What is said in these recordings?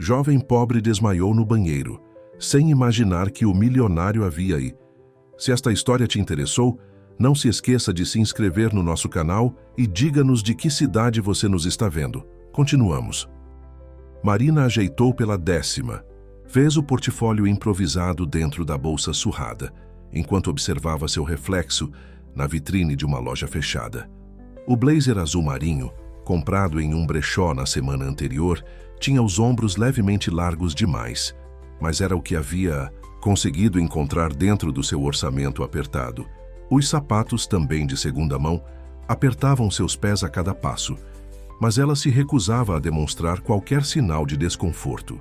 Jovem pobre desmaiou no banheiro, sem imaginar que o milionário havia aí. Se esta história te interessou, não se esqueça de se inscrever no nosso canal e diga-nos de que cidade você nos está vendo. Continuamos. Marina ajeitou pela 10ª. Fez o portfólio improvisado dentro da bolsa surrada, enquanto observava seu reflexo na vitrine de uma loja fechada. O blazer azul marinho, comprado em um brechó na semana anterior, tinha os ombros levemente largos demais, mas era o que havia conseguido encontrar dentro do seu orçamento apertado. Os sapatos, também de segunda mão, apertavam seus pés a cada passo, mas ela se recusava a demonstrar qualquer sinal de desconforto.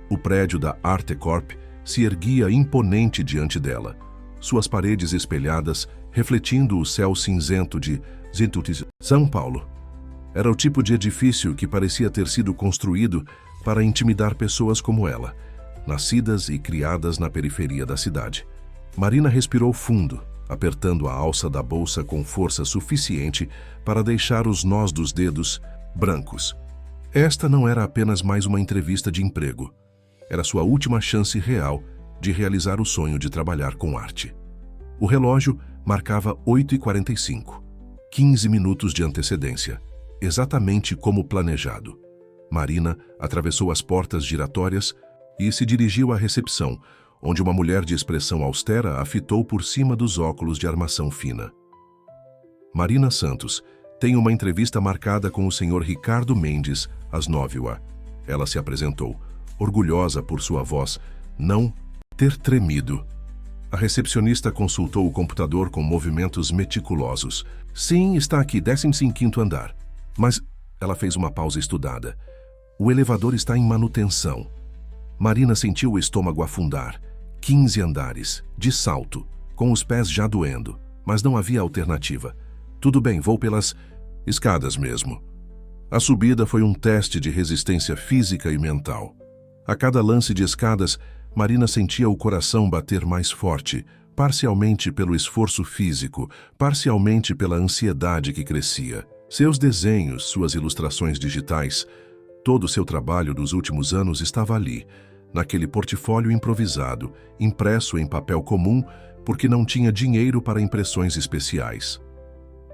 O prédio da Arte Corp se erguia imponente diante dela, suas paredes espelhadas refletindo o céu cinzento de São Paulo. Era o tipo de edifício que parecia ter sido construído para intimidar pessoas como ela, nascidas e criadas na periferia da cidade. Marina respirou fundo, apertando a alça da bolsa com força suficiente para deixar os nós dos dedos brancos. Esta não era apenas mais uma entrevista de emprego. Era sua última chance real de realizar o sonho de trabalhar com arte. O relógio marcava 8h45, 15 minutos de antecedência, exatamente como planejado. Marina atravessou as portas giratórias e se dirigiu à recepção, onde uma mulher de expressão austera a fitou por cima dos óculos de armação fina. Marina Santos tem uma entrevista marcada com o Sr. Ricardo Mendes às 9h. Ela se apresentou, orgulhosa por sua voz não ter tremido. A recepcionista consultou o computador com movimentos meticulosos. Sim, está aqui, 15º andar. Mas ela fez uma pausa estudada. O elevador está em manutenção. Marina sentiu o estômago afundar. 15 andares, de salto, com os pés já doendo, mas não havia alternativa. Tudo bem, vou pelas escadas mesmo. A subida foi um teste de resistência física e mental. A cada lance de escadas, Marina sentia o coração bater mais forte, parcialmente pelo esforço físico, parcialmente pela ansiedade que crescia. Seus desenhos, suas ilustrações digitais, todo o seu trabalho dos últimos anos estava ali, naquele portfólio improvisado, impresso em papel comum, porque não tinha dinheiro para impressões especiais.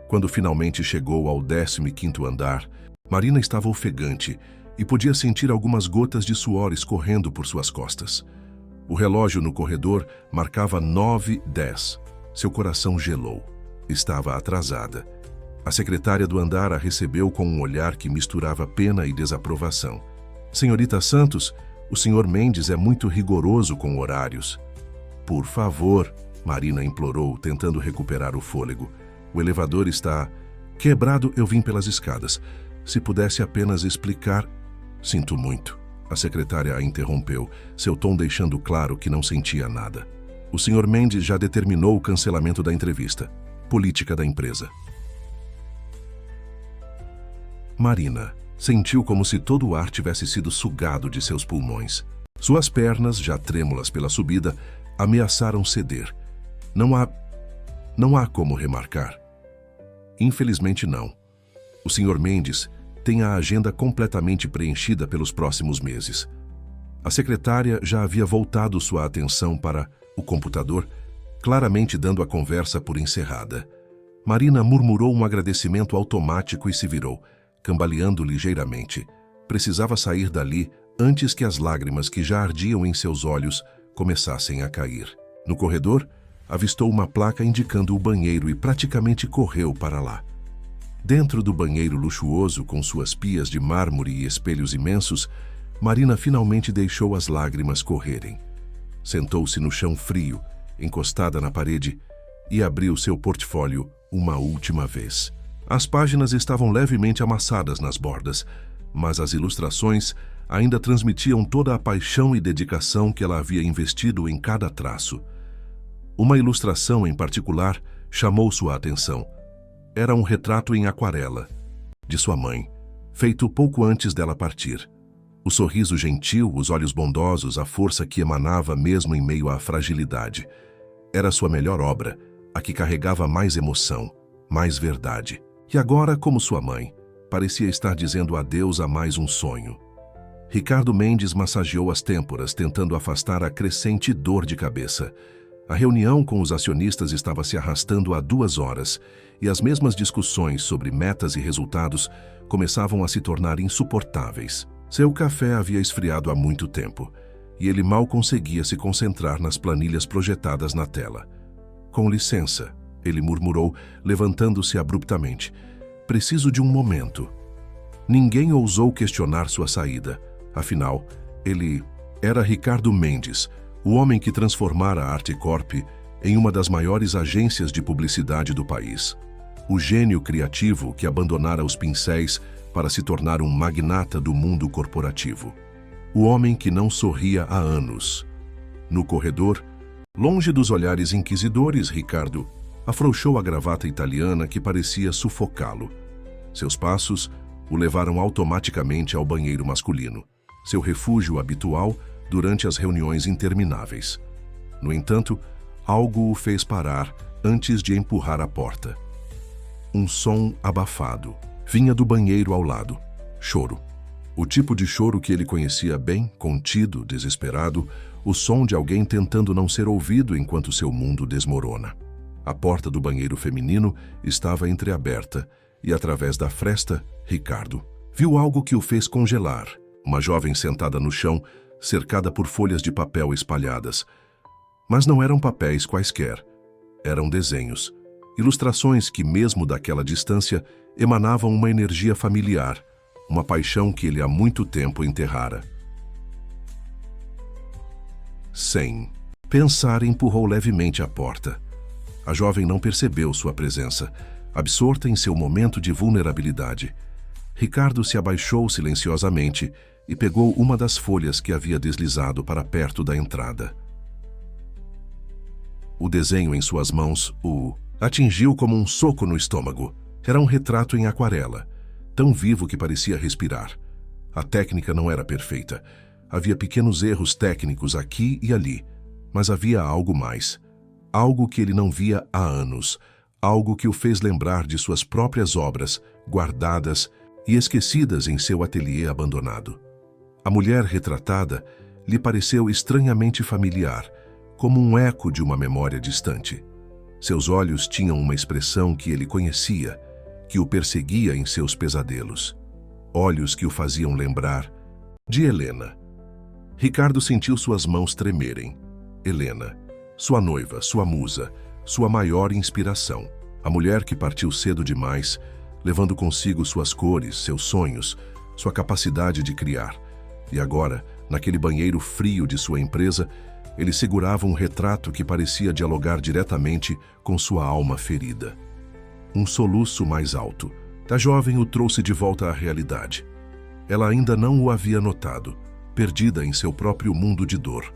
Quando finalmente chegou ao 15º andar, Marina estava ofegante e podia sentir algumas gotas de suor escorrendo por suas costas. O relógio no corredor marcava 9h10. Seu coração gelou. Estava atrasada. A secretária do andar a recebeu com um olhar que misturava pena e desaprovação. Senhorita Santos, o Sr. Mendes é muito rigoroso com horários. Por favor, Marina implorou, tentando recuperar o fôlego. O elevador está quebrado, eu vim pelas escadas. Se pudesse apenas explicar... Sinto muito. A secretária a interrompeu, seu tom deixando claro que não sentia nada. O Sr. Mendes já determinou o cancelamento da entrevista. Política da empresa. Marina sentiu como se todo o ar tivesse sido sugado de seus pulmões. Suas pernas, já trêmulas pela subida, ameaçaram ceder. Não há como remarcar. Infelizmente não. O Sr. Mendes tem a agenda completamente preenchida pelos próximos meses. A secretária já havia voltado sua atenção para o computador, claramente dando a conversa por encerrada. Marina murmurou um agradecimento automático e se virou, cambaleando ligeiramente. Precisava sair dali antes que as lágrimas que já ardiam em seus olhos começassem a cair. No corredor, avistou uma placa indicando o banheiro e praticamente correu para lá. Dentro do banheiro luxuoso, com suas pias de mármore e espelhos imensos, Marina finalmente deixou as lágrimas correrem. Sentou-se no chão frio, encostada na parede, e abriu seu portfólio uma última vez. As páginas estavam levemente amassadas nas bordas, mas as ilustrações ainda transmitiam toda a paixão e dedicação que ela havia investido em cada traço. Uma ilustração em particular chamou sua atenção. Era um retrato em aquarela, de sua mãe, feito pouco antes dela partir. O sorriso gentil, os olhos bondosos, a força que emanava mesmo em meio à fragilidade. Era sua melhor obra, a que carregava mais emoção, mais verdade. E agora, como sua mãe, parecia estar dizendo adeus a mais um sonho. Ricardo Mendes massageou as têmporas, tentando afastar a crescente dor de cabeça. A reunião com os acionistas estava se arrastando há 2 horas, e as mesmas discussões sobre metas e resultados começavam a se tornar insuportáveis. Seu café havia esfriado há muito tempo, e ele mal conseguia se concentrar nas planilhas projetadas na tela. "Com licença", ele murmurou, levantando-se abruptamente. "Preciso de um momento." Ninguém ousou questionar sua saída. Afinal, ele era Ricardo Mendes, o homem que transformara a Artecorp em uma das maiores agências de publicidade do país. O gênio criativo que abandonara os pincéis para se tornar um magnata do mundo corporativo. O homem que não sorria há anos. No corredor, longe dos olhares inquisidores, Ricardo afrouxou a gravata italiana que parecia sufocá-lo. Seus passos o levaram automaticamente ao banheiro masculino, seu refúgio habitual durante as reuniões intermináveis. No entanto, algo o fez parar antes de empurrar a porta. Um som abafado vinha do banheiro ao lado. Choro. O tipo de choro que ele conhecia bem, contido, desesperado, o som de alguém tentando não ser ouvido enquanto seu mundo desmorona. A porta do banheiro feminino estava entreaberta e, através da fresta, Ricardo viu algo que o fez congelar. Uma jovem sentada no chão, cercada por folhas de papel espalhadas. Mas não eram papéis quaisquer. Eram desenhos, ilustrações que, mesmo daquela distância, emanavam uma energia familiar, uma paixão que ele há muito tempo enterrara. Sem pensar, empurrou levemente a porta. A jovem não percebeu sua presença, absorta em seu momento de vulnerabilidade. Ricardo se abaixou silenciosamente e pegou uma das folhas que havia deslizado para perto da entrada. O desenho em suas mãos o atingiu como um soco no estômago. Era um retrato em aquarela, tão vivo que parecia respirar. A técnica não era perfeita. Havia pequenos erros técnicos aqui e ali, mas havia algo mais. Algo que ele não via há anos. Algo que o fez lembrar de suas próprias obras, guardadas e esquecidas em seu ateliê abandonado. A mulher retratada lhe pareceu estranhamente familiar, como um eco de uma memória distante. Seus olhos tinham uma expressão que ele conhecia, que o perseguia em seus pesadelos. Olhos que o faziam lembrar de Helena. Ricardo sentiu suas mãos tremerem. Helena, sua noiva, sua musa, sua maior inspiração. A mulher que partiu cedo demais, levando consigo suas cores, seus sonhos, sua capacidade de criar. E agora, naquele banheiro frio de sua empresa, ele segurava um retrato que parecia dialogar diretamente com sua alma ferida. Um soluço mais alto da jovem o trouxe de volta à realidade. Ela ainda não o havia notado, perdida em seu próprio mundo de dor.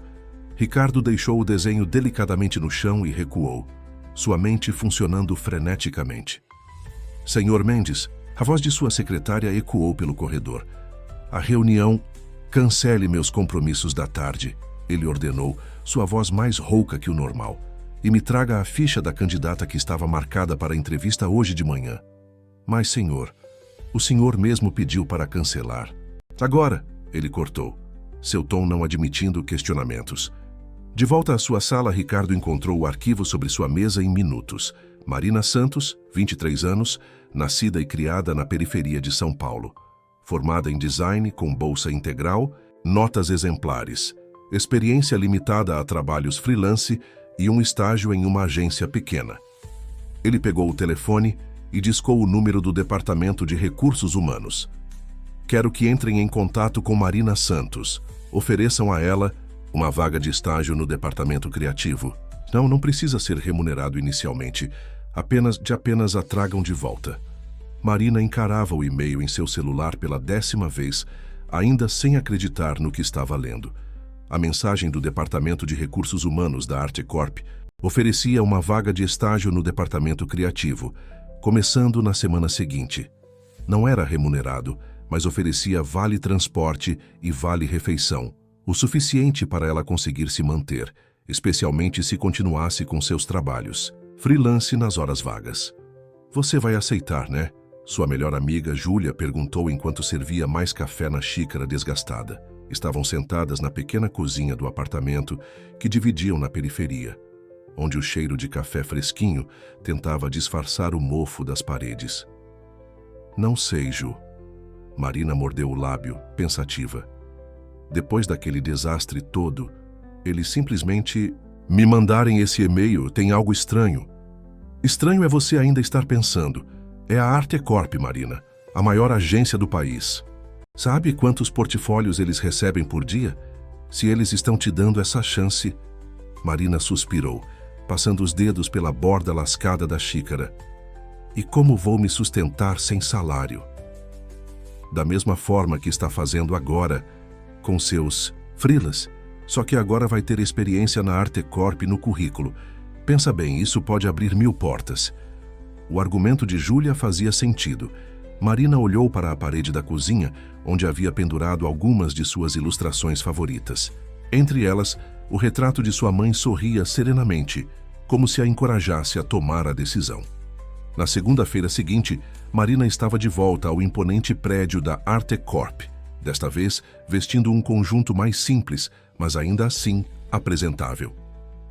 Ricardo deixou o desenho delicadamente no chão e recuou, sua mente funcionando freneticamente. "Senhor Mendes", a voz de sua secretária ecoou pelo corredor. "A reunião... Cancele meus compromissos da tarde", ele ordenou, sua voz mais rouca que o normal. "E me traga a ficha da candidata que estava marcada para a entrevista hoje de manhã." "Mas, senhor, o senhor mesmo pediu para cancelar." "Agora", ele cortou, seu tom não admitindo questionamentos. De volta à sua sala, Ricardo encontrou o arquivo sobre sua mesa em minutos. Marina Santos, 23 anos, nascida e criada na periferia de São Paulo. Formada em design, com bolsa integral, notas exemplares, experiência limitada a trabalhos freelance e um estágio em uma agência pequena. Ele pegou o telefone e discou o número do Departamento de Recursos Humanos. "Quero que entrem em contato com Marina Santos. Ofereçam a ela uma vaga de estágio no departamento criativo. Não precisa ser remunerado inicialmente. Apenas a tragam de volta." Marina encarava o e-mail em seu celular pela 10ª vez, ainda sem acreditar no que estava lendo. A mensagem do Departamento de Recursos Humanos da Artecorp oferecia uma vaga de estágio no departamento criativo, começando na semana seguinte. Não era remunerado, mas oferecia vale transporte e vale refeição, o suficiente para ela conseguir se manter, especialmente se continuasse com seus trabalhos freelance nas horas vagas. "Você vai aceitar, né?" Sua melhor amiga, Júlia, perguntou enquanto servia mais café na xícara desgastada. Estavam sentadas na pequena cozinha do apartamento que dividiam na periferia, onde o cheiro de café fresquinho tentava disfarçar o mofo das paredes. Não sei, Ju. Marina mordeu o lábio, pensativa. Depois daquele desastre todo, eles simplesmente me mandarem esse e-mail tem algo estranho. Estranho é você ainda estar pensando. É a Artecorp, Marina, a maior agência do país. Sabe quantos portfólios eles recebem por dia? Se eles estão te dando essa chance... Marina suspirou, passando os dedos pela borda lascada da xícara. E como vou me sustentar sem salário? Da mesma forma que está fazendo agora, com seus freelas, só que agora vai ter experiência na Artecorp no currículo. Pensa bem, isso pode abrir 1000 portas. O argumento de Júlia fazia sentido. Marina olhou para a parede da cozinha, onde havia pendurado algumas de suas ilustrações favoritas. Entre elas, o retrato de sua mãe sorria serenamente, como se a encorajasse a tomar a decisão. Na segunda-feira seguinte, Marina estava de volta ao imponente prédio da Artecorp, desta vez vestindo um conjunto mais simples, mas ainda assim apresentável.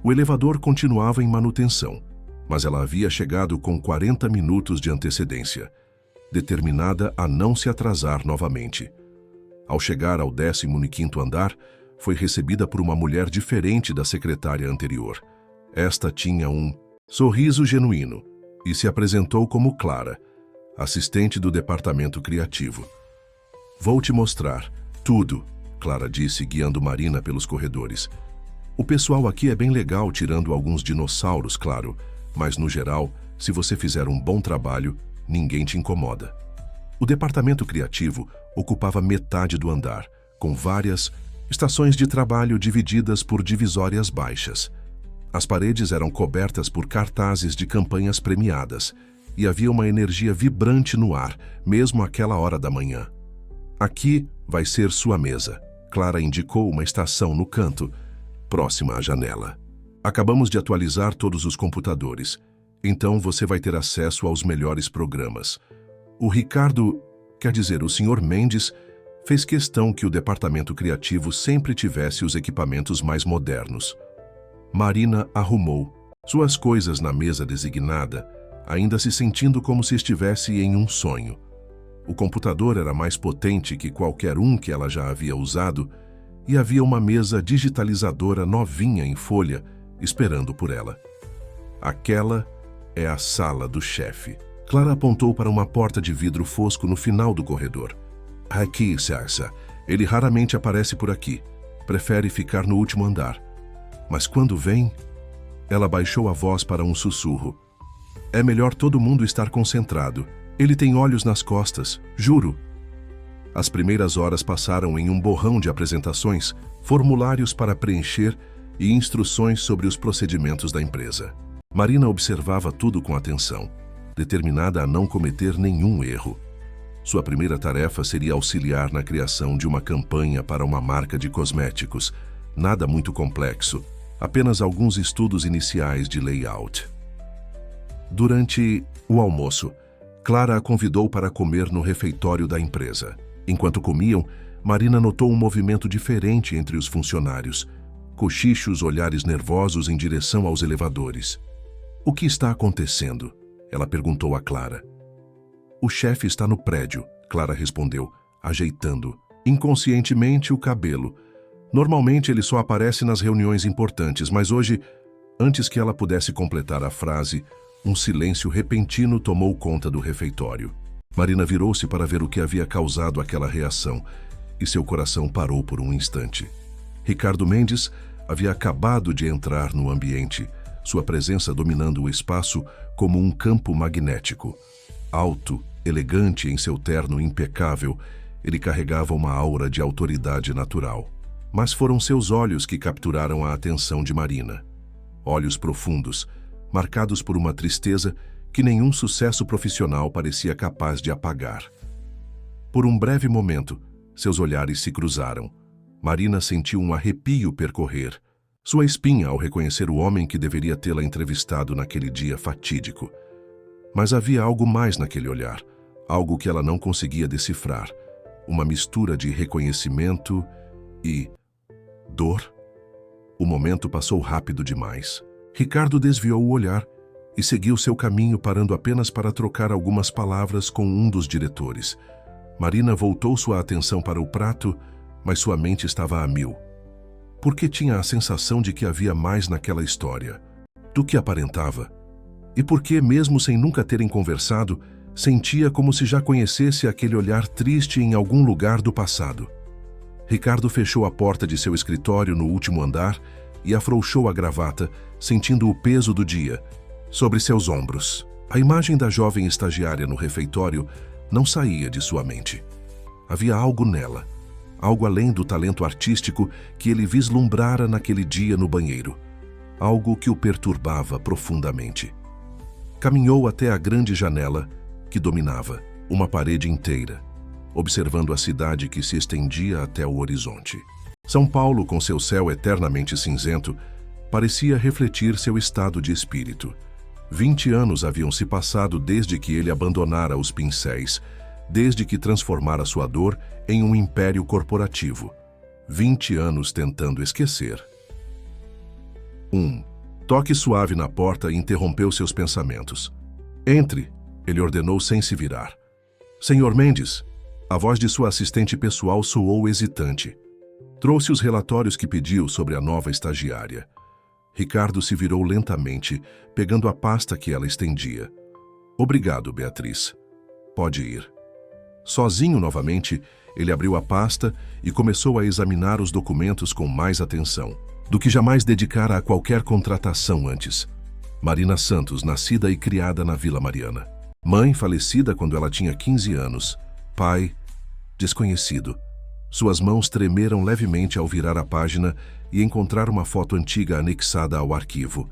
O elevador continuava em manutenção, mas ela havia chegado com 40 minutos de antecedência, determinada a não se atrasar novamente. Ao chegar ao 15º andar, foi recebida por uma mulher diferente da secretária anterior. Esta tinha um sorriso genuíno e se apresentou como Clara, assistente do departamento criativo. Vou te mostrar tudo, Clara disse, guiando Marina pelos corredores. O pessoal aqui é bem legal, tirando alguns dinossauros, claro, mas no geral, se você fizer um bom trabalho, ninguém te incomoda. O departamento criativo ocupava metade do andar, com várias estações de trabalho divididas por divisórias baixas. As paredes eram cobertas por cartazes de campanhas premiadas e havia uma energia vibrante no ar, mesmo àquela hora da manhã. Aqui vai ser sua mesa. Clara indicou uma estação no canto, próxima à janela. Acabamos de atualizar todos os computadores, então você vai ter acesso aos melhores programas. O Ricardo, quer dizer, o Sr. Mendes, fez questão que o departamento criativo sempre tivesse os equipamentos mais modernos. Marina arrumou suas coisas na mesa designada, ainda se sentindo como se estivesse em um sonho. O computador era mais potente que qualquer um que ela já havia usado e havia uma mesa digitalizadora novinha em folha esperando por ela. Aquela é a sala do chefe. Clara apontou para uma porta de vidro fosco no final do corredor. Aqui, Sarsa. Ele raramente aparece por aqui. Prefere ficar no último andar. Mas quando vem... Ela baixou a voz para um sussurro. É melhor todo mundo estar concentrado. Ele tem olhos nas costas, juro. As primeiras horas passaram em um borrão de apresentações, formulários para preencher e instruções sobre os procedimentos da empresa. Marina observava tudo com atenção, determinada a não cometer nenhum erro. Sua primeira tarefa seria auxiliar na criação de uma campanha para uma marca de cosméticos, nada muito complexo, apenas alguns estudos iniciais de layout. Durante o almoço, Clara a convidou para comer no refeitório da empresa. Enquanto comiam, Marina notou um movimento diferente entre os funcionários. Cochichos, olhares nervosos em direção aos elevadores. O que está acontecendo? Ela perguntou a Clara. O chefe está no prédio, Clara respondeu, ajeitando inconscientemente o cabelo. Normalmente ele só aparece nas reuniões importantes, mas hoje, antes que ela pudesse completar a frase, um silêncio repentino tomou conta do refeitório. Marina virou-se para ver o que havia causado aquela reação, e seu coração parou por um instante. Ricardo Mendes havia acabado de entrar no ambiente, sua presença dominando o espaço como um campo magnético. Alto, elegante em seu terno impecável, ele carregava uma aura de autoridade natural. Mas foram seus olhos que capturaram a atenção de Marina. Olhos profundos, marcados por uma tristeza que nenhum sucesso profissional parecia capaz de apagar. Por um breve momento, seus olhares se cruzaram. Marina sentiu um arrepio percorrer sua espinha ao reconhecer o homem que deveria tê-la entrevistado naquele dia fatídico. Mas havia algo mais naquele olhar, algo que ela não conseguia decifrar, uma mistura de reconhecimento e... dor? O momento passou rápido demais. Ricardo desviou o olhar e seguiu seu caminho, parando apenas para trocar algumas palavras com um dos diretores. Marina voltou sua atenção para o prato, mas sua mente estava a mil. Porque tinha a sensação de que havia mais naquela história do que aparentava. E porque, mesmo sem nunca terem conversado, sentia como se já conhecesse aquele olhar triste em algum lugar do passado. Ricardo fechou a porta de seu escritório no último andar e afrouxou a gravata, sentindo o peso do dia sobre seus ombros. A imagem da jovem estagiária no refeitório não saía de sua mente. Havia algo nela, algo além do talento artístico que ele vislumbrara naquele dia no banheiro. Algo que o perturbava profundamente. Caminhou até a grande janela que dominava uma parede inteira, observando a cidade que se estendia até o horizonte. São Paulo, com seu céu eternamente cinzento, parecia refletir seu estado de espírito. 20 anos haviam se passado desde que ele abandonara os pincéis, desde que transformara sua dor em um império corporativo. 20 anos tentando esquecer. Toque suave na porta interrompeu seus pensamentos. Entre, ele ordenou sem se virar. Senhor Mendes, a voz de sua assistente pessoal soou hesitante. Trouxe os relatórios que pediu sobre a nova estagiária. Ricardo se virou lentamente, pegando a pasta que ela estendia. Obrigado, Beatriz. Pode ir. Sozinho novamente, ele abriu a pasta e começou a examinar os documentos com mais atenção do que jamais dedicara a qualquer contratação antes. Marina Santos, nascida e criada na Vila Mariana. Mãe falecida quando ela tinha 15 anos. Pai desconhecido. Suas mãos tremeram levemente ao virar a página e encontrar uma foto antiga anexada ao arquivo.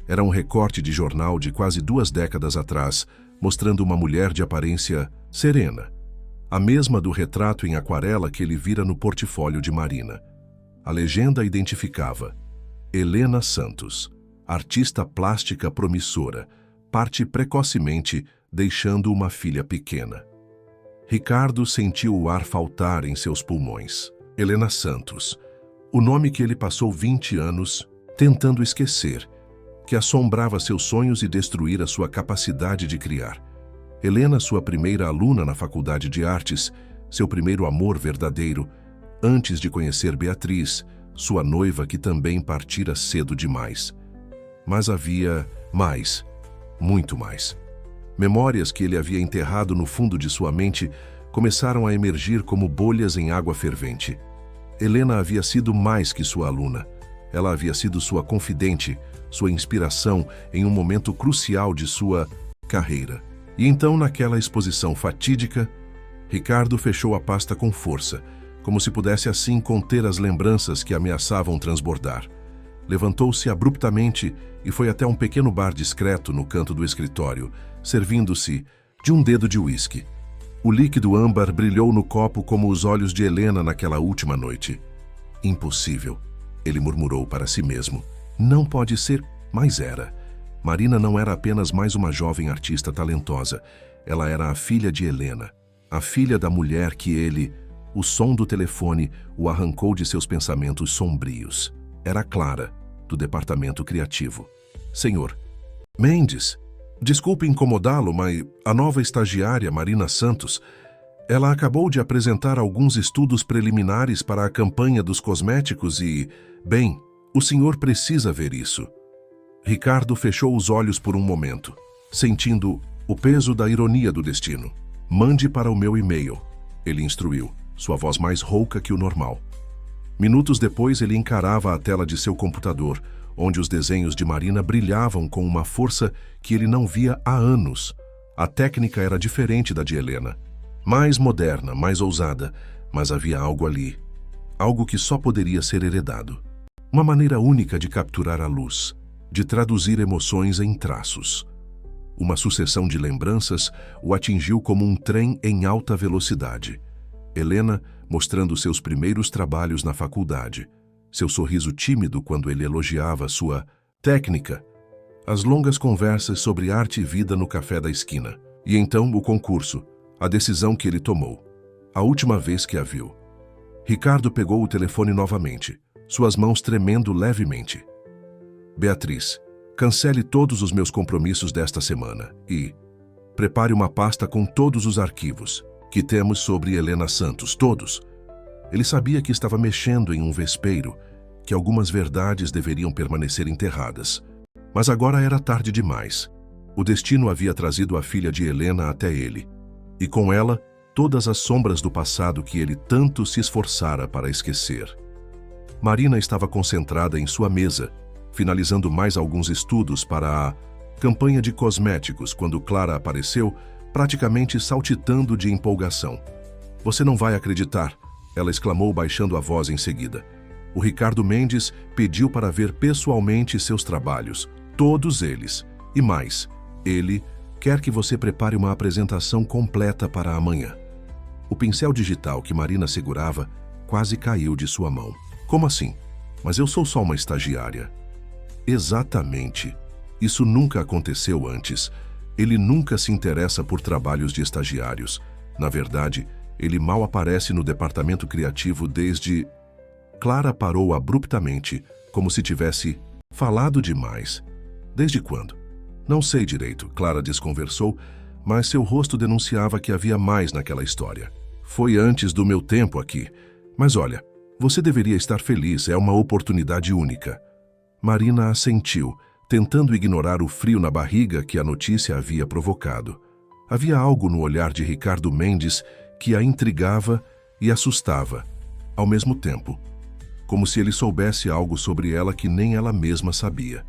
Era um recorte de jornal de quase 2 décadas atrás, mostrando uma mulher de aparência serena, a mesma do retrato em aquarela que ele vira no portfólio de Marina. A legenda identificava: Helena Santos, artista plástica promissora, parte precocemente, deixando uma filha pequena. Ricardo sentiu o ar faltar em seus pulmões. Helena Santos, o nome que ele passou 20 anos tentando esquecer, que assombrava seus sonhos e destruíra sua capacidade de criar. Helena, sua primeira aluna na Faculdade de Artes, seu primeiro amor verdadeiro, antes de conhecer Beatriz, sua noiva que também partira cedo demais. Mas havia mais, muito mais. Memórias que ele havia enterrado no fundo de sua mente começaram a emergir como bolhas em água fervente. Helena havia sido mais que sua aluna. Ela havia sido sua confidente, sua inspiração em um momento crucial de sua carreira. E então, naquela exposição fatídica, Ricardo fechou a pasta com força, como se pudesse assim conter as lembranças que ameaçavam transbordar. Levantou-se abruptamente e foi até um pequeno bar discreto no canto do escritório, servindo-se de um dedo de uísque. O líquido âmbar brilhou no copo como os olhos de Helena naquela última noite. Impossível, ele murmurou para si mesmo. Não pode ser, mas era. Marina não era apenas mais uma jovem artista talentosa. Ela era a filha de Helena, a filha da mulher que ele... O som do telefone o arrancou de seus pensamentos sombrios. Era Clara, do departamento criativo. Senhor Mendes, desculpe incomodá-lo, mas a nova estagiária, Marina Santos, ela acabou de apresentar alguns estudos preliminares para a campanha dos cosméticos e, bem, o senhor precisa ver isso. Ricardo fechou os olhos por um momento, sentindo o peso da ironia do destino. Mande para o meu e-mail, ele instruiu, sua voz mais rouca que o normal. Minutos depois, ele encarava a tela de seu computador, onde os desenhos de Marina brilhavam com uma força que ele não via há anos. A técnica era diferente da de Helena. Mais moderna, mais ousada, mas havia algo ali. Algo que só poderia ser heredado. Uma maneira única de capturar a luz, de traduzir emoções em traços. Uma sucessão de lembranças o atingiu como um trem em alta velocidade. Helena mostrando seus primeiros trabalhos na faculdade, seu sorriso tímido quando ele elogiava sua técnica, as longas conversas sobre arte e vida no café da esquina, e então o concurso, a decisão que ele tomou, a última vez que a viu. Ricardo pegou o telefone novamente, suas mãos tremendo levemente. Beatriz, cancele todos os meus compromissos desta semana e prepare uma pasta com todos os arquivos que temos sobre Helena Santos, todos. Ele sabia que estava mexendo em um vespeiro, que algumas verdades deveriam permanecer enterradas. Mas agora era tarde demais. O destino havia trazido a filha de Helena até ele, e com ela, todas as sombras do passado que ele tanto se esforçara para esquecer. Marina estava concentrada em sua mesa, finalizando mais alguns estudos para a campanha de cosméticos quando Clara apareceu, praticamente saltitando de empolgação. "Você não vai acreditar", ela exclamou baixando a voz em seguida. "O Ricardo Mendes pediu para ver pessoalmente seus trabalhos, todos eles. E mais, ele quer que você prepare uma apresentação completa para amanhã." O pincel digital que Marina segurava quase caiu de sua mão. "Como assim? Mas eu sou só uma estagiária." Exatamente. Isso nunca aconteceu antes. Ele nunca se interessa por trabalhos de estagiários. Na verdade, ele mal aparece no departamento criativo desde... Clara parou abruptamente, como se tivesse falado demais. "Desde quando?" "Não sei direito", Clara desconversou, mas seu rosto denunciava que havia mais naquela história. "Foi antes do meu tempo aqui. Mas olha, você deveria estar feliz, é uma oportunidade única." Marina assentiu, tentando ignorar o frio na barriga que a notícia havia provocado. Havia algo no olhar de Ricardo Mendes que a intrigava e assustava, ao mesmo tempo, como se ele soubesse algo sobre ela que nem ela mesma sabia.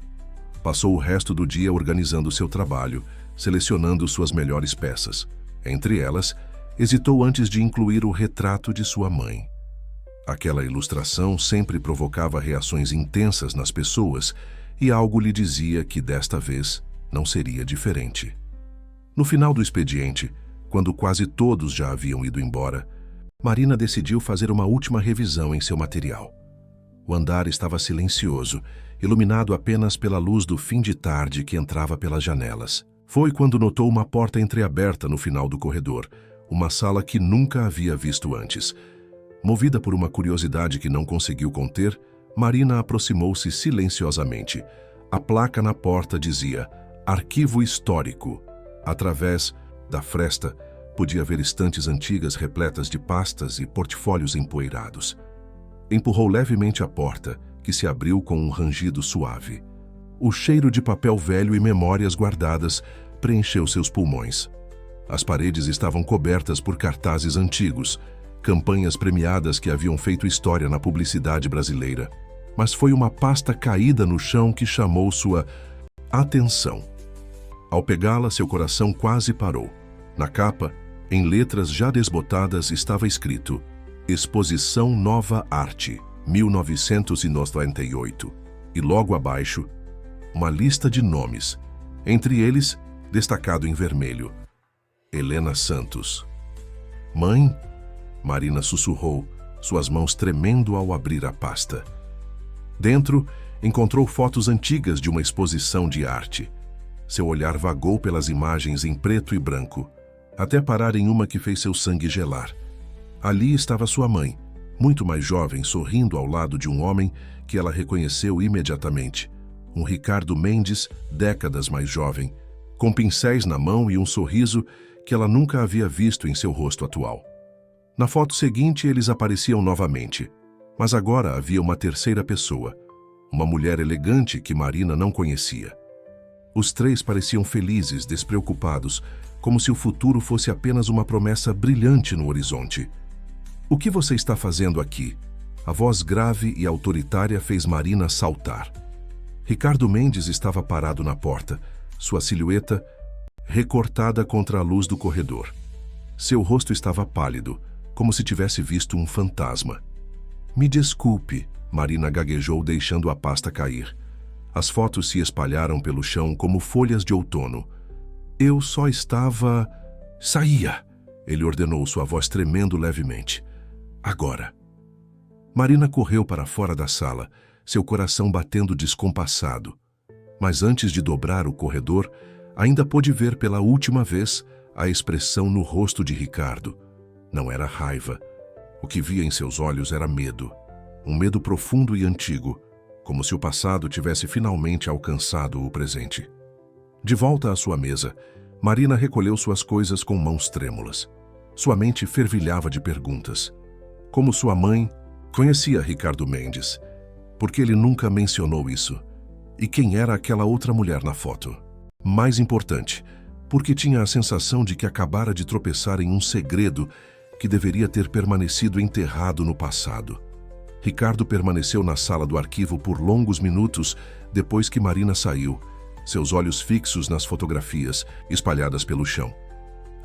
Passou o resto do dia organizando seu trabalho, selecionando suas melhores peças. Entre elas, hesitou antes de incluir o retrato de sua mãe. Aquela ilustração sempre provocava reações intensas nas pessoas e algo lhe dizia que desta vez não seria diferente. No final do expediente, quando quase todos já haviam ido embora, Marina decidiu fazer uma última revisão em seu material. O andar estava silencioso, iluminado apenas pela luz do fim de tarde que entrava pelas janelas. Foi quando notou uma porta entreaberta no final do corredor, uma sala que nunca havia visto antes. Movida por uma curiosidade que não conseguiu conter, Marina aproximou-se silenciosamente. A placa na porta dizia "Arquivo Histórico". Através da fresta, podia ver estantes antigas repletas de pastas e portfólios empoeirados. Empurrou levemente a porta, que se abriu com um rangido suave. O cheiro de papel velho e memórias guardadas preencheu seus pulmões. As paredes estavam cobertas por cartazes antigos, campanhas premiadas que haviam feito história na publicidade brasileira. Mas foi uma pasta caída no chão que chamou sua atenção. Ao pegá-la, seu coração quase parou. Na capa, em letras já desbotadas, estava escrito "Exposição Nova Arte, 1998". E logo abaixo, uma lista de nomes, entre eles, destacado em vermelho, Helena Santos. "Mãe?", Marina sussurrou, suas mãos tremendo ao abrir a pasta. Dentro, encontrou fotos antigas de uma exposição de arte. Seu olhar vagou pelas imagens em preto e branco, até parar em uma que fez seu sangue gelar. Ali estava sua mãe, muito mais jovem, sorrindo ao lado de um homem que ela reconheceu imediatamente. Um Ricardo Mendes, décadas mais jovem, com pincéis na mão e um sorriso que ela nunca havia visto em seu rosto atual. Na foto seguinte, eles apareciam novamente, mas agora havia uma terceira pessoa, uma mulher elegante que Marina não conhecia. Os três pareciam felizes, despreocupados, como se o futuro fosse apenas uma promessa brilhante no horizonte. "O que você está fazendo aqui?", a voz grave e autoritária fez Marina saltar. Ricardo Mendes estava parado na porta, sua silhueta recortada contra a luz do corredor. Seu rosto estava pálido, como se tivesse visto um fantasma. "Me desculpe", Marina gaguejou, deixando a pasta cair. As fotos se espalharam pelo chão como folhas de outono. "Eu só estava..." "Saia!", ele ordenou, sua voz tremendo levemente. "Agora!" Marina correu para fora da sala, seu coração batendo descompassado. Mas antes de dobrar o corredor, ainda pôde ver pela última vez a expressão no rosto de Ricardo. Não era raiva. O que via em seus olhos era medo, um medo profundo e antigo, como se o passado tivesse finalmente alcançado o presente. De volta à sua mesa, Marina recolheu suas coisas com mãos trêmulas. Sua mente fervilhava de perguntas. Como sua mãe conhecia Ricardo Mendes? Por que ele nunca mencionou isso? E quem era aquela outra mulher na foto? Mais importante, porque tinha a sensação de que acabara de tropeçar em um segredo que deveria ter permanecido enterrado no passado. Ricardo permaneceu na sala do arquivo por longos minutos depois que Marina saiu, seus olhos fixos nas fotografias espalhadas pelo chão.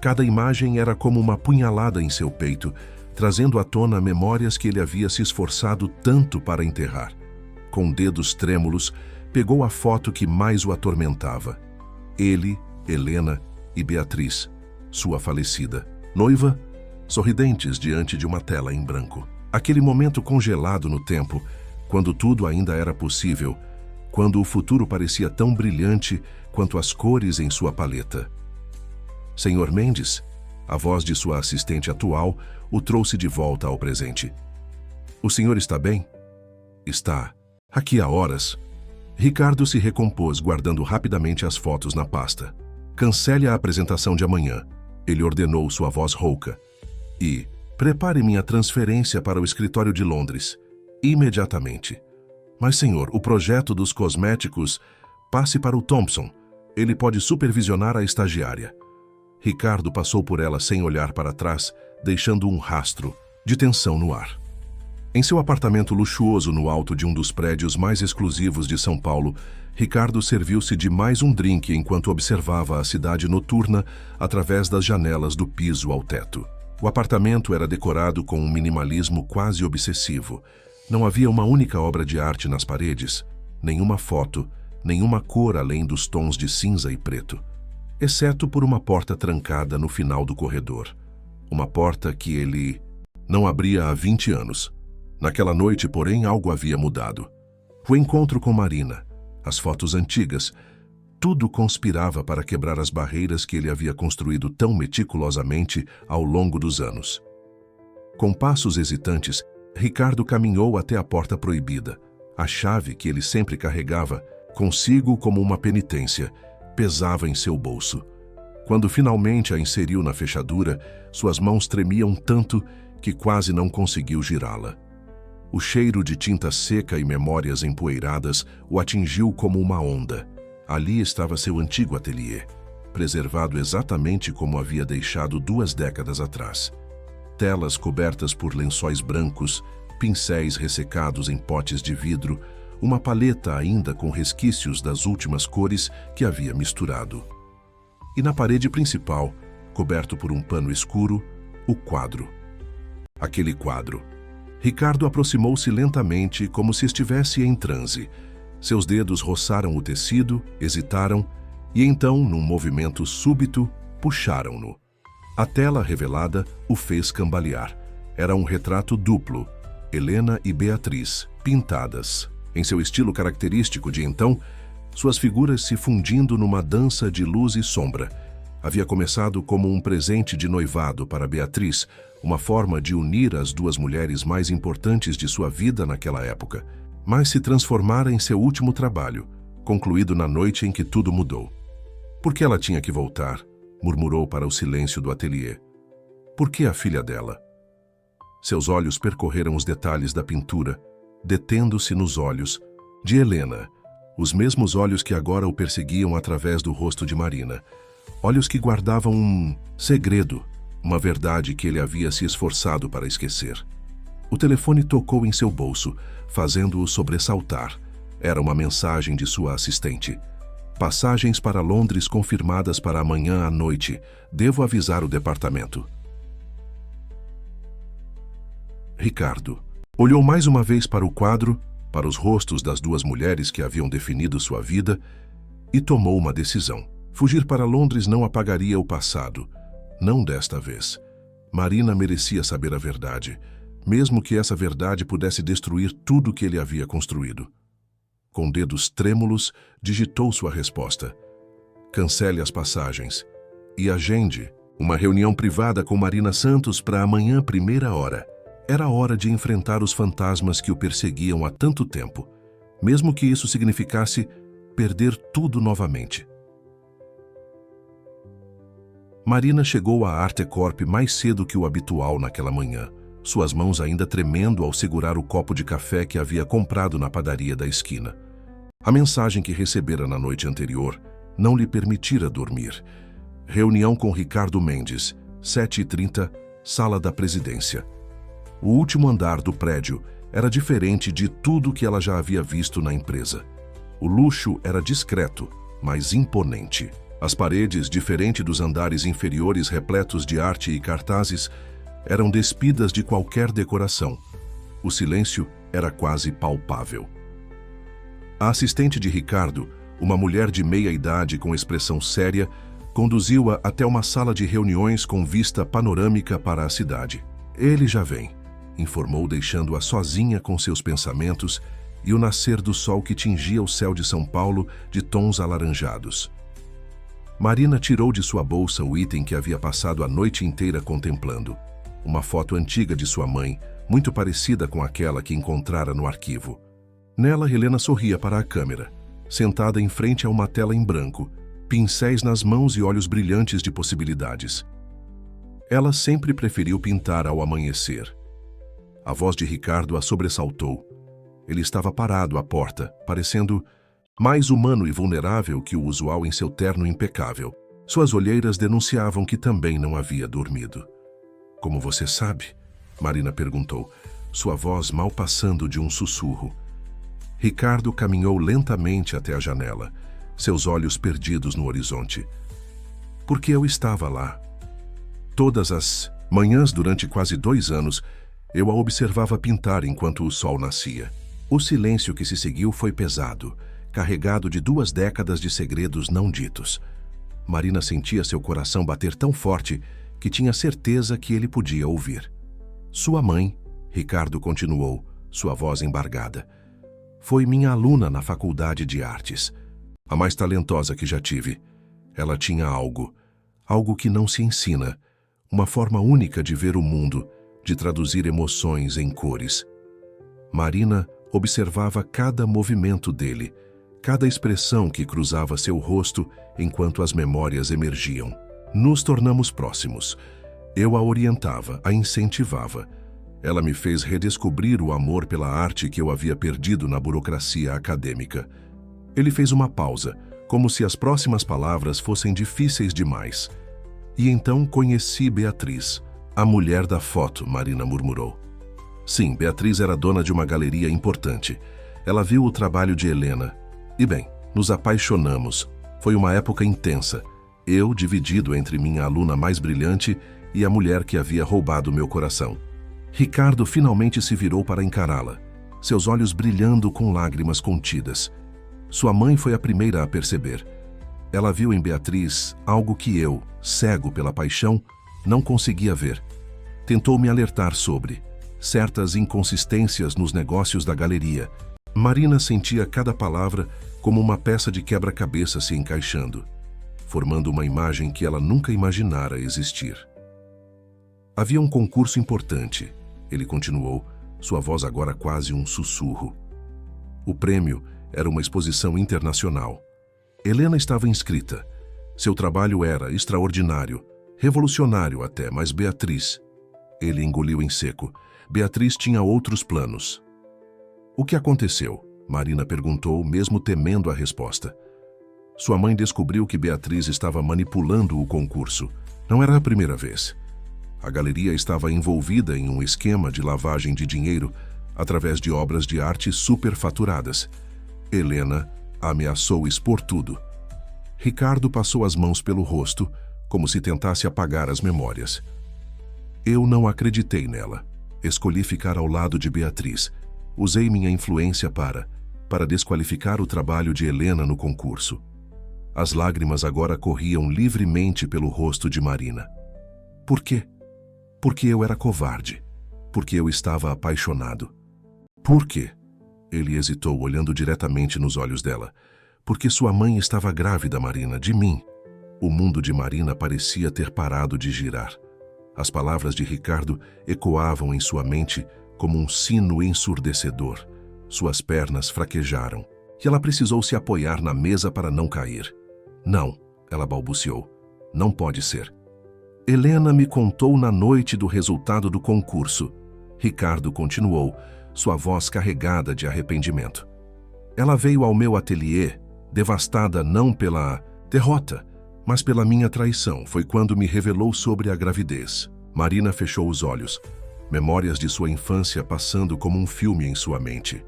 Cada imagem era como uma punhalada em seu peito, trazendo à tona memórias que ele havia se esforçado tanto para enterrar. Com dedos trêmulos, pegou a foto que mais o atormentava. Ele, Helena e Beatriz, sua falecida noiva, sorridentes diante de uma tela em branco. Aquele momento congelado no tempo, quando tudo ainda era possível, quando o futuro parecia tão brilhante quanto as cores em sua paleta. Senhor Mendes, a voz de sua assistente atual o trouxe de volta ao presente. O senhor está bem? Está. Aqui há horas. Ricardo se recompôs, guardando rapidamente as fotos na pasta. Cancele a apresentação de amanhã, ele ordenou, sua voz rouca. E prepare minha transferência para o escritório de Londres, imediatamente. Mas, senhor, o projeto dos cosméticos, passe para o Thompson. Ele pode supervisionar a estagiária. Ricardo passou por ela sem olhar para trás, deixando um rastro de tensão no ar. Em seu apartamento luxuoso no alto de um dos prédios mais exclusivos de São Paulo, Ricardo serviu-se de mais um drink enquanto observava a cidade noturna através das janelas do piso ao teto. O apartamento era decorado com um minimalismo quase obsessivo. Não havia uma única obra de arte nas paredes, nenhuma foto, nenhuma cor além dos tons de cinza e preto, exceto por uma porta trancada no final do corredor. Uma porta que ele não abria há 20 anos. Naquela noite, porém, algo havia mudado. O encontro com Marina, as fotos antigas, tudo conspirava para quebrar as barreiras que ele havia construído tão meticulosamente ao longo dos anos. Com passos hesitantes, Ricardo caminhou até a porta proibida. A chave que ele sempre carregava, consigo como uma penitência, pesava em seu bolso. Quando finalmente a inseriu na fechadura, suas mãos tremiam tanto que quase não conseguiu girá-la. O cheiro de tinta seca e memórias empoeiradas o atingiu como uma onda. Ali estava seu antigo ateliê, preservado exatamente como havia deixado 2 décadas atrás. Telas cobertas por lençóis brancos, pincéis ressecados em potes de vidro, uma paleta ainda com resquícios das últimas cores que havia misturado. E na parede principal, coberto por um pano escuro, o quadro. Aquele quadro. Ricardo aproximou-se lentamente, como se estivesse em transe. Seus dedos roçaram o tecido, hesitaram, e então, num movimento súbito, puxaram-no. A tela revelada o fez cambalear. Era um retrato duplo, Helena e Beatriz, pintadas. Em seu estilo característico de então, suas figuras se fundindo numa dança de luz e sombra. Havia começado como um presente de noivado para Beatriz, uma forma de unir as 2 mulheres mais importantes de sua vida naquela época, mas se transformara em seu último trabalho, concluído na noite em que tudo mudou. Por que ela tinha que voltar? Murmurou para o silêncio do ateliê. Por que a filha dela? Seus olhos percorreram os detalhes da pintura, detendo-se nos olhos de Helena, os mesmos olhos que agora o perseguiam através do rosto de Marina. Olhos que guardavam um segredo, uma verdade que ele havia se esforçado para esquecer. O telefone tocou em seu bolso, fazendo-o sobressaltar. Era uma mensagem de sua assistente. Passagens para Londres confirmadas para amanhã à noite. Devo avisar o departamento. Ricardo olhou mais uma vez para o quadro, para os rostos das 2 mulheres que haviam definido sua vida, e tomou uma decisão. Fugir para Londres não apagaria o passado. Não desta vez. Marina merecia saber a verdade, mesmo que essa verdade pudesse destruir tudo que ele havia construído. Com dedos trêmulos, digitou sua resposta. Cancele as passagens e agende uma reunião privada com Marina Santos para amanhã, 1ª hora. Era hora de enfrentar os fantasmas que o perseguiam há tanto tempo, mesmo que isso significasse perder tudo novamente. Marina chegou à Arte Corp mais cedo que o habitual naquela manhã, suas mãos ainda tremendo ao segurar o copo de café que havia comprado na padaria da esquina. A mensagem que recebera na noite anterior não lhe permitira dormir. Reunião com Ricardo Mendes, 7h30, sala da presidência. O último andar do prédio era diferente de tudo que ela já havia visto na empresa. O luxo era discreto, mas imponente. As paredes, diferente dos andares inferiores repletos de arte e cartazes, eram despidas de qualquer decoração. O silêncio era quase palpável. A assistente de Ricardo, uma mulher de meia-idade com expressão séria, conduziu-a até uma sala de reuniões com vista panorâmica para a cidade. Ele já vem, informou, deixando-a sozinha com seus pensamentos e o nascer do sol que tingia o céu de São Paulo de tons alaranjados. Marina tirou de sua bolsa o item que havia passado a noite inteira contemplando. Uma foto antiga de sua mãe, muito parecida com aquela que encontrara no arquivo. Nela, Helena sorria para a câmera, sentada em frente a uma tela em branco, pincéis nas mãos e olhos brilhantes de possibilidades. Ela sempre preferiu pintar ao amanhecer. A voz de Ricardo a sobressaltou. Ele estava parado à porta, parecendo mais humano e vulnerável que o usual em seu terno impecável. Suas olheiras denunciavam que também não havia dormido. "Como você sabe?", Marina perguntou, sua voz mal passando de um sussurro. Ricardo caminhou lentamente até a janela, seus olhos perdidos no horizonte. "Porque eu estava lá. Todas as manhãs durante quase 2 anos, eu a observava pintar enquanto o sol nascia." O silêncio que se seguiu foi pesado, carregado de 2 décadas de segredos não ditos. Marina sentia seu coração bater tão forte que tinha certeza que ele podia ouvir. "Sua mãe", Ricardo continuou, sua voz embargada, "foi minha aluna na Faculdade de Artes. A mais talentosa que já tive. Ela tinha algo que não se ensina, uma forma única de ver o mundo, de traduzir emoções em cores." Marina observava cada movimento dele, cada expressão que cruzava seu rosto enquanto as memórias emergiam. Nos tornamos próximos. Eu a orientava, a incentivava. Ela me fez redescobrir o amor pela arte que eu havia perdido na burocracia acadêmica. Ele fez uma pausa, como se as próximas palavras fossem difíceis demais. "E então conheci Beatriz, a mulher da foto", Marina murmurou. Sim, Beatriz era dona de uma galeria importante. Ela viu o trabalho de Helena. E bem, nos apaixonamos. Foi uma época intensa. Eu dividido entre minha aluna mais brilhante e a mulher que havia roubado meu coração. Ricardo finalmente se virou para encará-la, seus olhos brilhando com lágrimas contidas. Sua mãe foi a primeira a perceber. Ela viu em Beatriz algo que eu, cego pela paixão, não conseguia ver. Tentou me alertar sobre certas inconsistências nos negócios da galeria. Marina sentia cada palavra como uma peça de quebra-cabeça se encaixando, formando uma imagem que ela nunca imaginara existir. "Havia um concurso importante", ele continuou, sua voz agora quase um sussurro. "O prêmio era uma exposição internacional. Helena estava inscrita. Seu trabalho era extraordinário, revolucionário até, mas Beatriz..." Ele engoliu em seco. Beatriz tinha outros planos. "O que aconteceu?", Marina perguntou, mesmo temendo a resposta. Sua mãe descobriu que Beatriz estava manipulando o concurso. Não era a primeira vez. A galeria estava envolvida em um esquema de lavagem de dinheiro através de obras de arte superfaturadas. Helena ameaçou expor tudo. Ricardo passou as mãos pelo rosto, como se tentasse apagar as memórias. "Eu não acreditei nela. Escolhi ficar ao lado de Beatriz. Usei minha influência para desqualificar o trabalho de Helena no concurso." As lágrimas agora corriam livremente pelo rosto de Marina. "Por quê?" "Porque eu era covarde. Porque eu estava apaixonado." "Por quê?" Ele hesitou, olhando diretamente nos olhos dela. "Porque sua mãe estava grávida, Marina, de mim." O mundo de Marina parecia ter parado de girar. As palavras de Ricardo ecoavam em sua mente como um sino ensurdecedor. Suas pernas fraquejaram e ela precisou se apoiar na mesa para não cair. Não, ela balbuciou. Não pode ser. Helena me contou na noite do resultado do concurso. Ricardo continuou, sua voz carregada de arrependimento. Ela veio ao meu ateliê, devastada não pela derrota, mas pela minha traição. Foi quando me revelou sobre a gravidez. Marina fechou os olhos, memórias de sua infância passando como um filme em sua mente.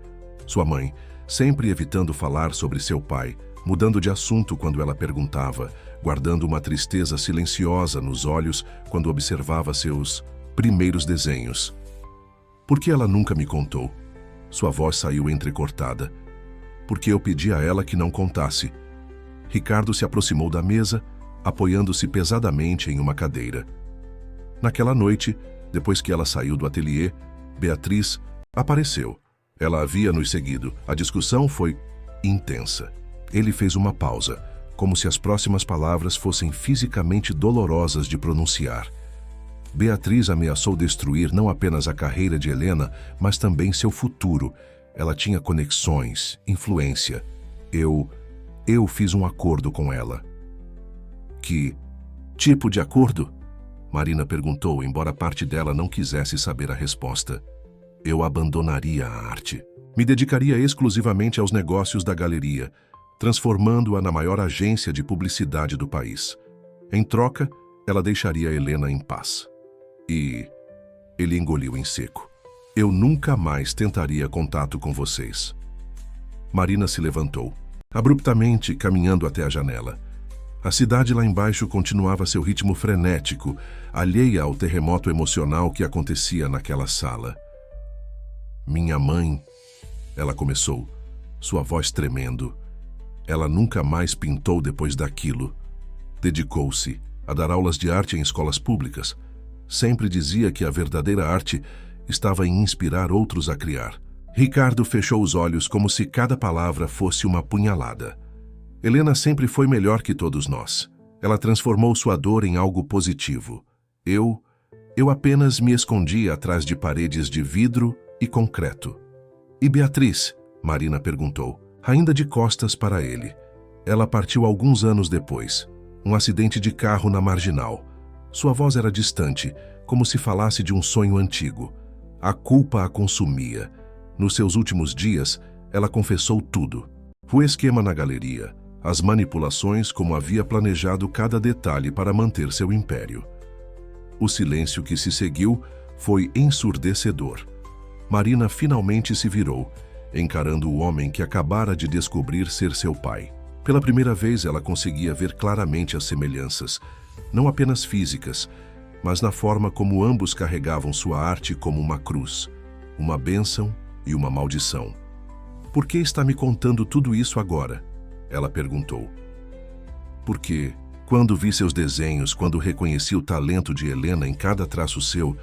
Sua mãe, sempre evitando falar sobre seu pai, mudando de assunto quando ela perguntava, guardando uma tristeza silenciosa nos olhos quando observava seus primeiros desenhos. Por que ela nunca me contou? Sua voz saiu entrecortada. Porque eu pedi a ela que não contasse. Ricardo se aproximou da mesa, apoiando-se pesadamente em uma cadeira. Naquela noite, depois que ela saiu do ateliê, Beatriz apareceu. Ela havia nos seguido. A discussão foi intensa. Ele fez uma pausa, como se as próximas palavras fossem fisicamente dolorosas de pronunciar. Beatriz ameaçou destruir não apenas a carreira de Helena, mas também seu futuro. Ela tinha conexões, influência. Eu fiz um acordo com ela. Que tipo de acordo? Marina perguntou, embora parte dela não quisesse saber a resposta. Eu abandonaria a arte. Me dedicaria exclusivamente aos negócios da galeria, transformando-a na maior agência de publicidade do país. Em troca, ela deixaria Helena em paz. E ele engoliu em seco. Eu nunca mais tentaria contato com vocês. Marina se levantou, abruptamente caminhando até a janela. A cidade lá embaixo continuava seu ritmo frenético, alheia ao terremoto emocional que acontecia naquela sala. Minha mãe, ela começou, sua voz tremendo. Ela nunca mais pintou depois daquilo. Dedicou-se a dar aulas de arte em escolas públicas. Sempre dizia que a verdadeira arte estava em inspirar outros a criar. Ricardo fechou os olhos como se cada palavra fosse uma punhalada. Helena sempre foi melhor que todos nós. Ela transformou sua dor em algo positivo. Eu apenas me escondi atrás de paredes de vidro e concreto. E Beatriz? Marina perguntou, ainda de costas para ele. Ela partiu alguns anos depois. Um acidente de carro na Marginal. Sua voz era distante, como se falasse de um sonho antigo. A culpa a consumia. Nos seus últimos dias, ela confessou tudo. O esquema na galeria, as manipulações como havia planejado cada detalhe para manter seu império. O silêncio que se seguiu foi ensurdecedor. Marina finalmente se virou, encarando o homem que acabara de descobrir ser seu pai. Pela primeira vez ela conseguia ver claramente as semelhanças, não apenas físicas, mas na forma como ambos carregavam sua arte como uma cruz, uma bênção e uma maldição. Por que está me contando tudo isso agora? Ela perguntou. Porque, quando vi seus desenhos, quando reconheci o talento de Helena em cada traço seu,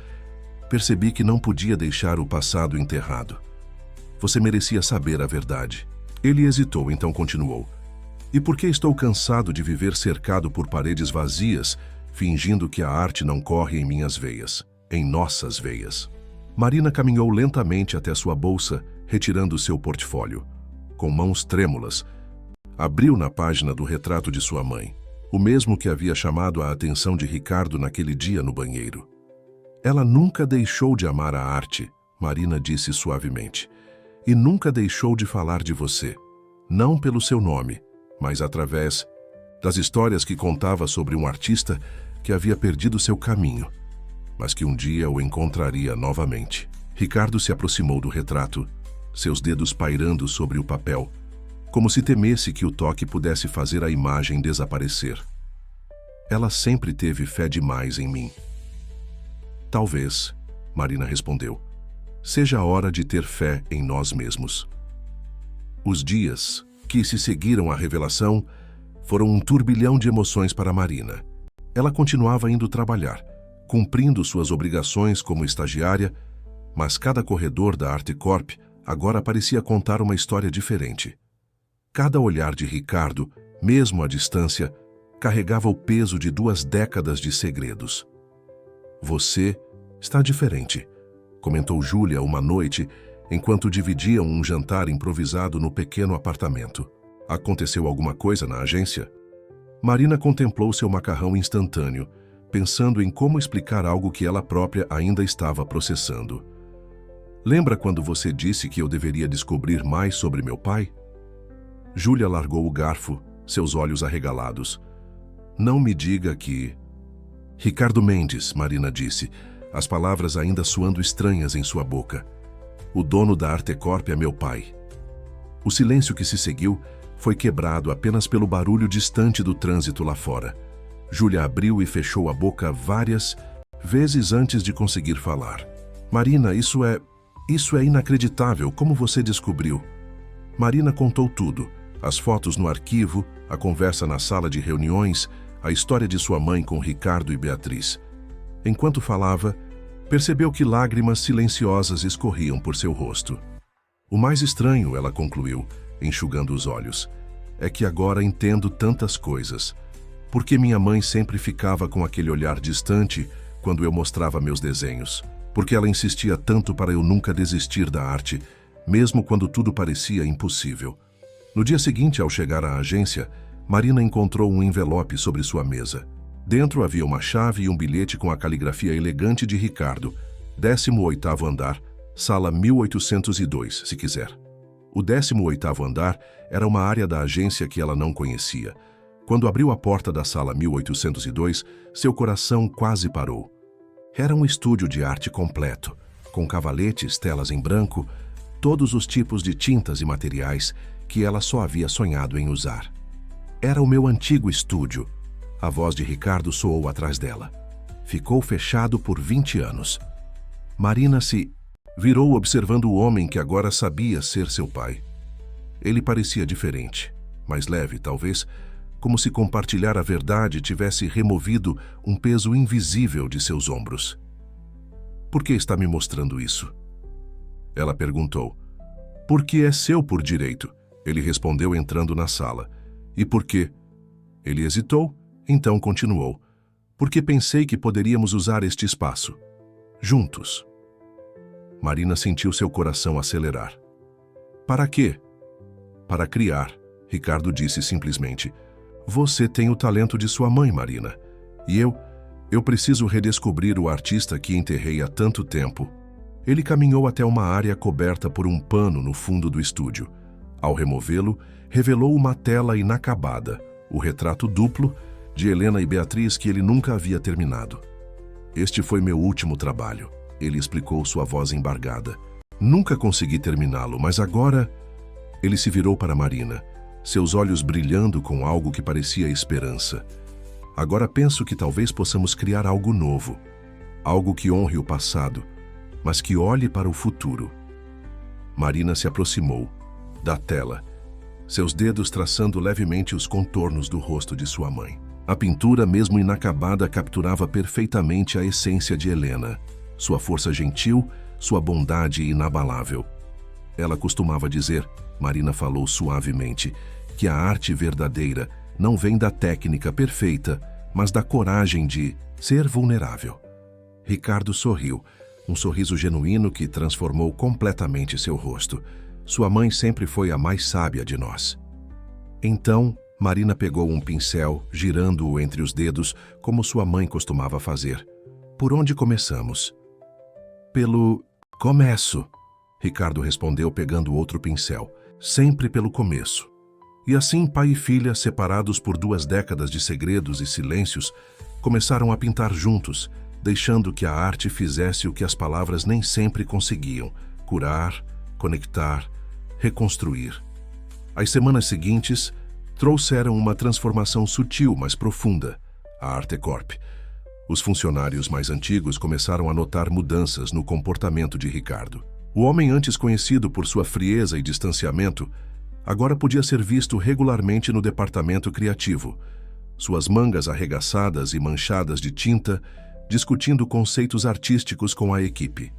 percebi que não podia deixar o passado enterrado. Você merecia saber a verdade. Ele hesitou, então continuou. E por que estou cansado de viver cercado por paredes vazias, fingindo que a arte não corre em minhas veias, em nossas veias? Marina caminhou lentamente até sua bolsa, retirando seu portfólio. Com mãos trêmulas, abriu na página do retrato de sua mãe, o mesmo que havia chamado a atenção de Ricardo naquele dia no banheiro. Ela nunca deixou de amar a arte, Marina disse suavemente, e nunca deixou de falar de você, não pelo seu nome, mas através das histórias que contava sobre um artista que havia perdido seu caminho, mas que um dia o encontraria novamente. Ricardo se aproximou do retrato, seus dedos pairando sobre o papel, como se temesse que o toque pudesse fazer a imagem desaparecer. Ela sempre teve fé demais em mim. Talvez, Marina respondeu, seja a hora de ter fé em nós mesmos. Os dias que se seguiram à revelação foram um turbilhão de emoções para Marina. Ela continuava indo trabalhar, cumprindo suas obrigações como estagiária, mas cada corredor da Artecorp agora parecia contar uma história diferente. Cada olhar de Ricardo, mesmo à distância, carregava o peso de 2 décadas de segredos. Você está diferente, comentou Júlia uma noite, enquanto dividiam um jantar improvisado no pequeno apartamento. Aconteceu alguma coisa na agência? Marina contemplou seu macarrão instantâneo, pensando em como explicar algo que ela própria ainda estava processando. Lembra quando você disse que eu deveria descobrir mais sobre meu pai? Júlia largou o garfo, seus olhos arregalados. Não me diga que... Ricardo Mendes, Marina disse, as palavras ainda soando estranhas em sua boca. O dono da Artecorp é meu pai. O silêncio que se seguiu foi quebrado apenas pelo barulho distante do trânsito lá fora. Júlia abriu e fechou a boca várias vezes antes de conseguir falar. Marina, isso é inacreditável. Como você descobriu? Marina contou tudo. As fotos no arquivo, a conversa na sala de reuniões, a história de sua mãe com Ricardo e Beatriz. Enquanto falava, percebeu que lágrimas silenciosas escorriam por seu rosto. O mais estranho, ela concluiu, enxugando os olhos, é que agora entendo tantas coisas. Porque minha mãe sempre ficava com aquele olhar distante quando eu mostrava meus desenhos. Porque ela insistia tanto para eu nunca desistir da arte, mesmo quando tudo parecia impossível. No dia seguinte, ao chegar à agência, Marina encontrou um envelope sobre sua mesa. Dentro havia uma chave e um bilhete com a caligrafia elegante de Ricardo, 18º andar, sala 1802, se quiser. O 18º andar era uma área da agência que ela não conhecia. Quando abriu a porta da sala 1802, seu coração quase parou. Era um estúdio de arte completo, com cavaletes, telas em branco, todos os tipos de tintas e materiais que ela só havia sonhado em usar. Era o meu antigo estúdio. A voz de Ricardo soou atrás dela. Ficou fechado por 20 anos. Marina se virou observando o homem que agora sabia ser seu pai. Ele parecia diferente, mais leve, talvez, como se compartilhar a verdade tivesse removido um peso invisível de seus ombros. Por que está me mostrando isso? Ela perguntou. Porque é seu por direito, ele respondeu entrando na sala. E por quê? Ele hesitou, então continuou. Porque pensei que poderíamos usar este espaço. Juntos. Marina sentiu seu coração acelerar. Para quê? Para criar, Ricardo disse simplesmente. Você tem o talento de sua mãe, Marina. E eu preciso redescobrir o artista que enterrei há tanto tempo. Ele caminhou até uma área coberta por um pano no fundo do estúdio. Ao removê-lo, revelou uma tela inacabada, o retrato duplo de Helena e Beatriz que ele nunca havia terminado. Este foi meu último trabalho, ele explicou, sua voz embargada. Nunca consegui terminá-lo, mas agora... Ele se virou para Marina, seus olhos brilhando com algo que parecia esperança. Agora penso que talvez possamos criar algo novo, algo que honre o passado, mas que olhe para o futuro. Marina se aproximou da tela, seus dedos traçando levemente os contornos do rosto de sua mãe. A pintura, mesmo inacabada, capturava perfeitamente a essência de Helena, sua força gentil, sua bondade inabalável. Ela costumava dizer, Marina falou suavemente, que a arte verdadeira não vem da técnica perfeita, mas da coragem de ser vulnerável. Ricardo sorriu, um sorriso genuíno que transformou completamente seu rosto. Sua mãe sempre foi a mais sábia de nós. Então, Marina pegou um pincel, girando-o entre os dedos, como sua mãe costumava fazer. Por onde começamos? Pelo começo, Ricardo respondeu pegando outro pincel. Sempre pelo começo. E assim, pai e filha, separados por 2 décadas de segredos e silêncios, começaram a pintar juntos, deixando que a arte fizesse o que as palavras nem sempre conseguiam: curar, conectar, reconstruir. As semanas seguintes trouxeram uma transformação sutil, mas profunda, a Artecorp. Os funcionários mais antigos começaram a notar mudanças no comportamento de Ricardo. O homem antes conhecido por sua frieza e distanciamento, agora podia ser visto regularmente no departamento criativo, suas mangas arregaçadas e manchadas de tinta, discutindo conceitos artísticos com a equipe.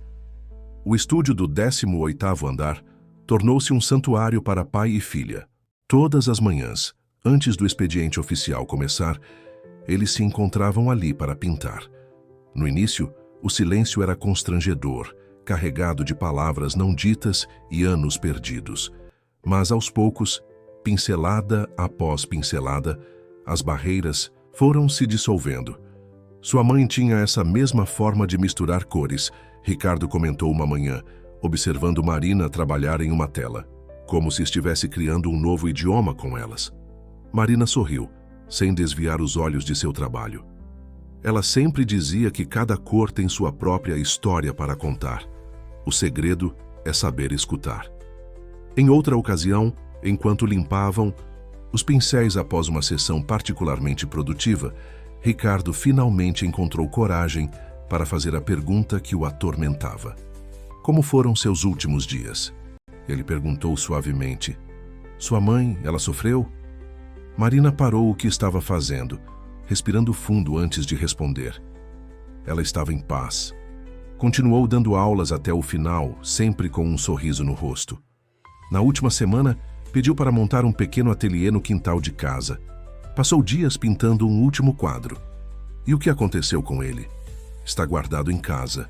O estúdio do 18º andar tornou-se um santuário para pai e filha. Todas as manhãs, antes do expediente oficial começar, eles se encontravam ali para pintar. No início, o silêncio era constrangedor, carregado de palavras não ditas e anos perdidos. Mas aos poucos, pincelada após pincelada, as barreiras foram se dissolvendo. Sua mãe tinha essa mesma forma de misturar cores, Ricardo comentou uma manhã, observando Marina trabalhar em uma tela, como se estivesse criando um novo idioma com elas. Marina sorriu, sem desviar os olhos de seu trabalho. Ela sempre dizia que cada cor tem sua própria história para contar. O segredo é saber escutar. Em outra ocasião, enquanto limpavam os pincéis após uma sessão particularmente produtiva, Ricardo finalmente encontrou coragem para fazer a pergunta que o atormentava. Como foram seus últimos dias? Ele perguntou suavemente. Sua mãe, ela sofreu? Marina parou o que estava fazendo, respirando fundo antes de responder. Ela estava em paz. Continuou dando aulas até o final, sempre com um sorriso no rosto. Na última semana, pediu para montar um pequeno ateliê no quintal de casa. Passou dias pintando um último quadro. E o que aconteceu com ele? Está guardado em casa.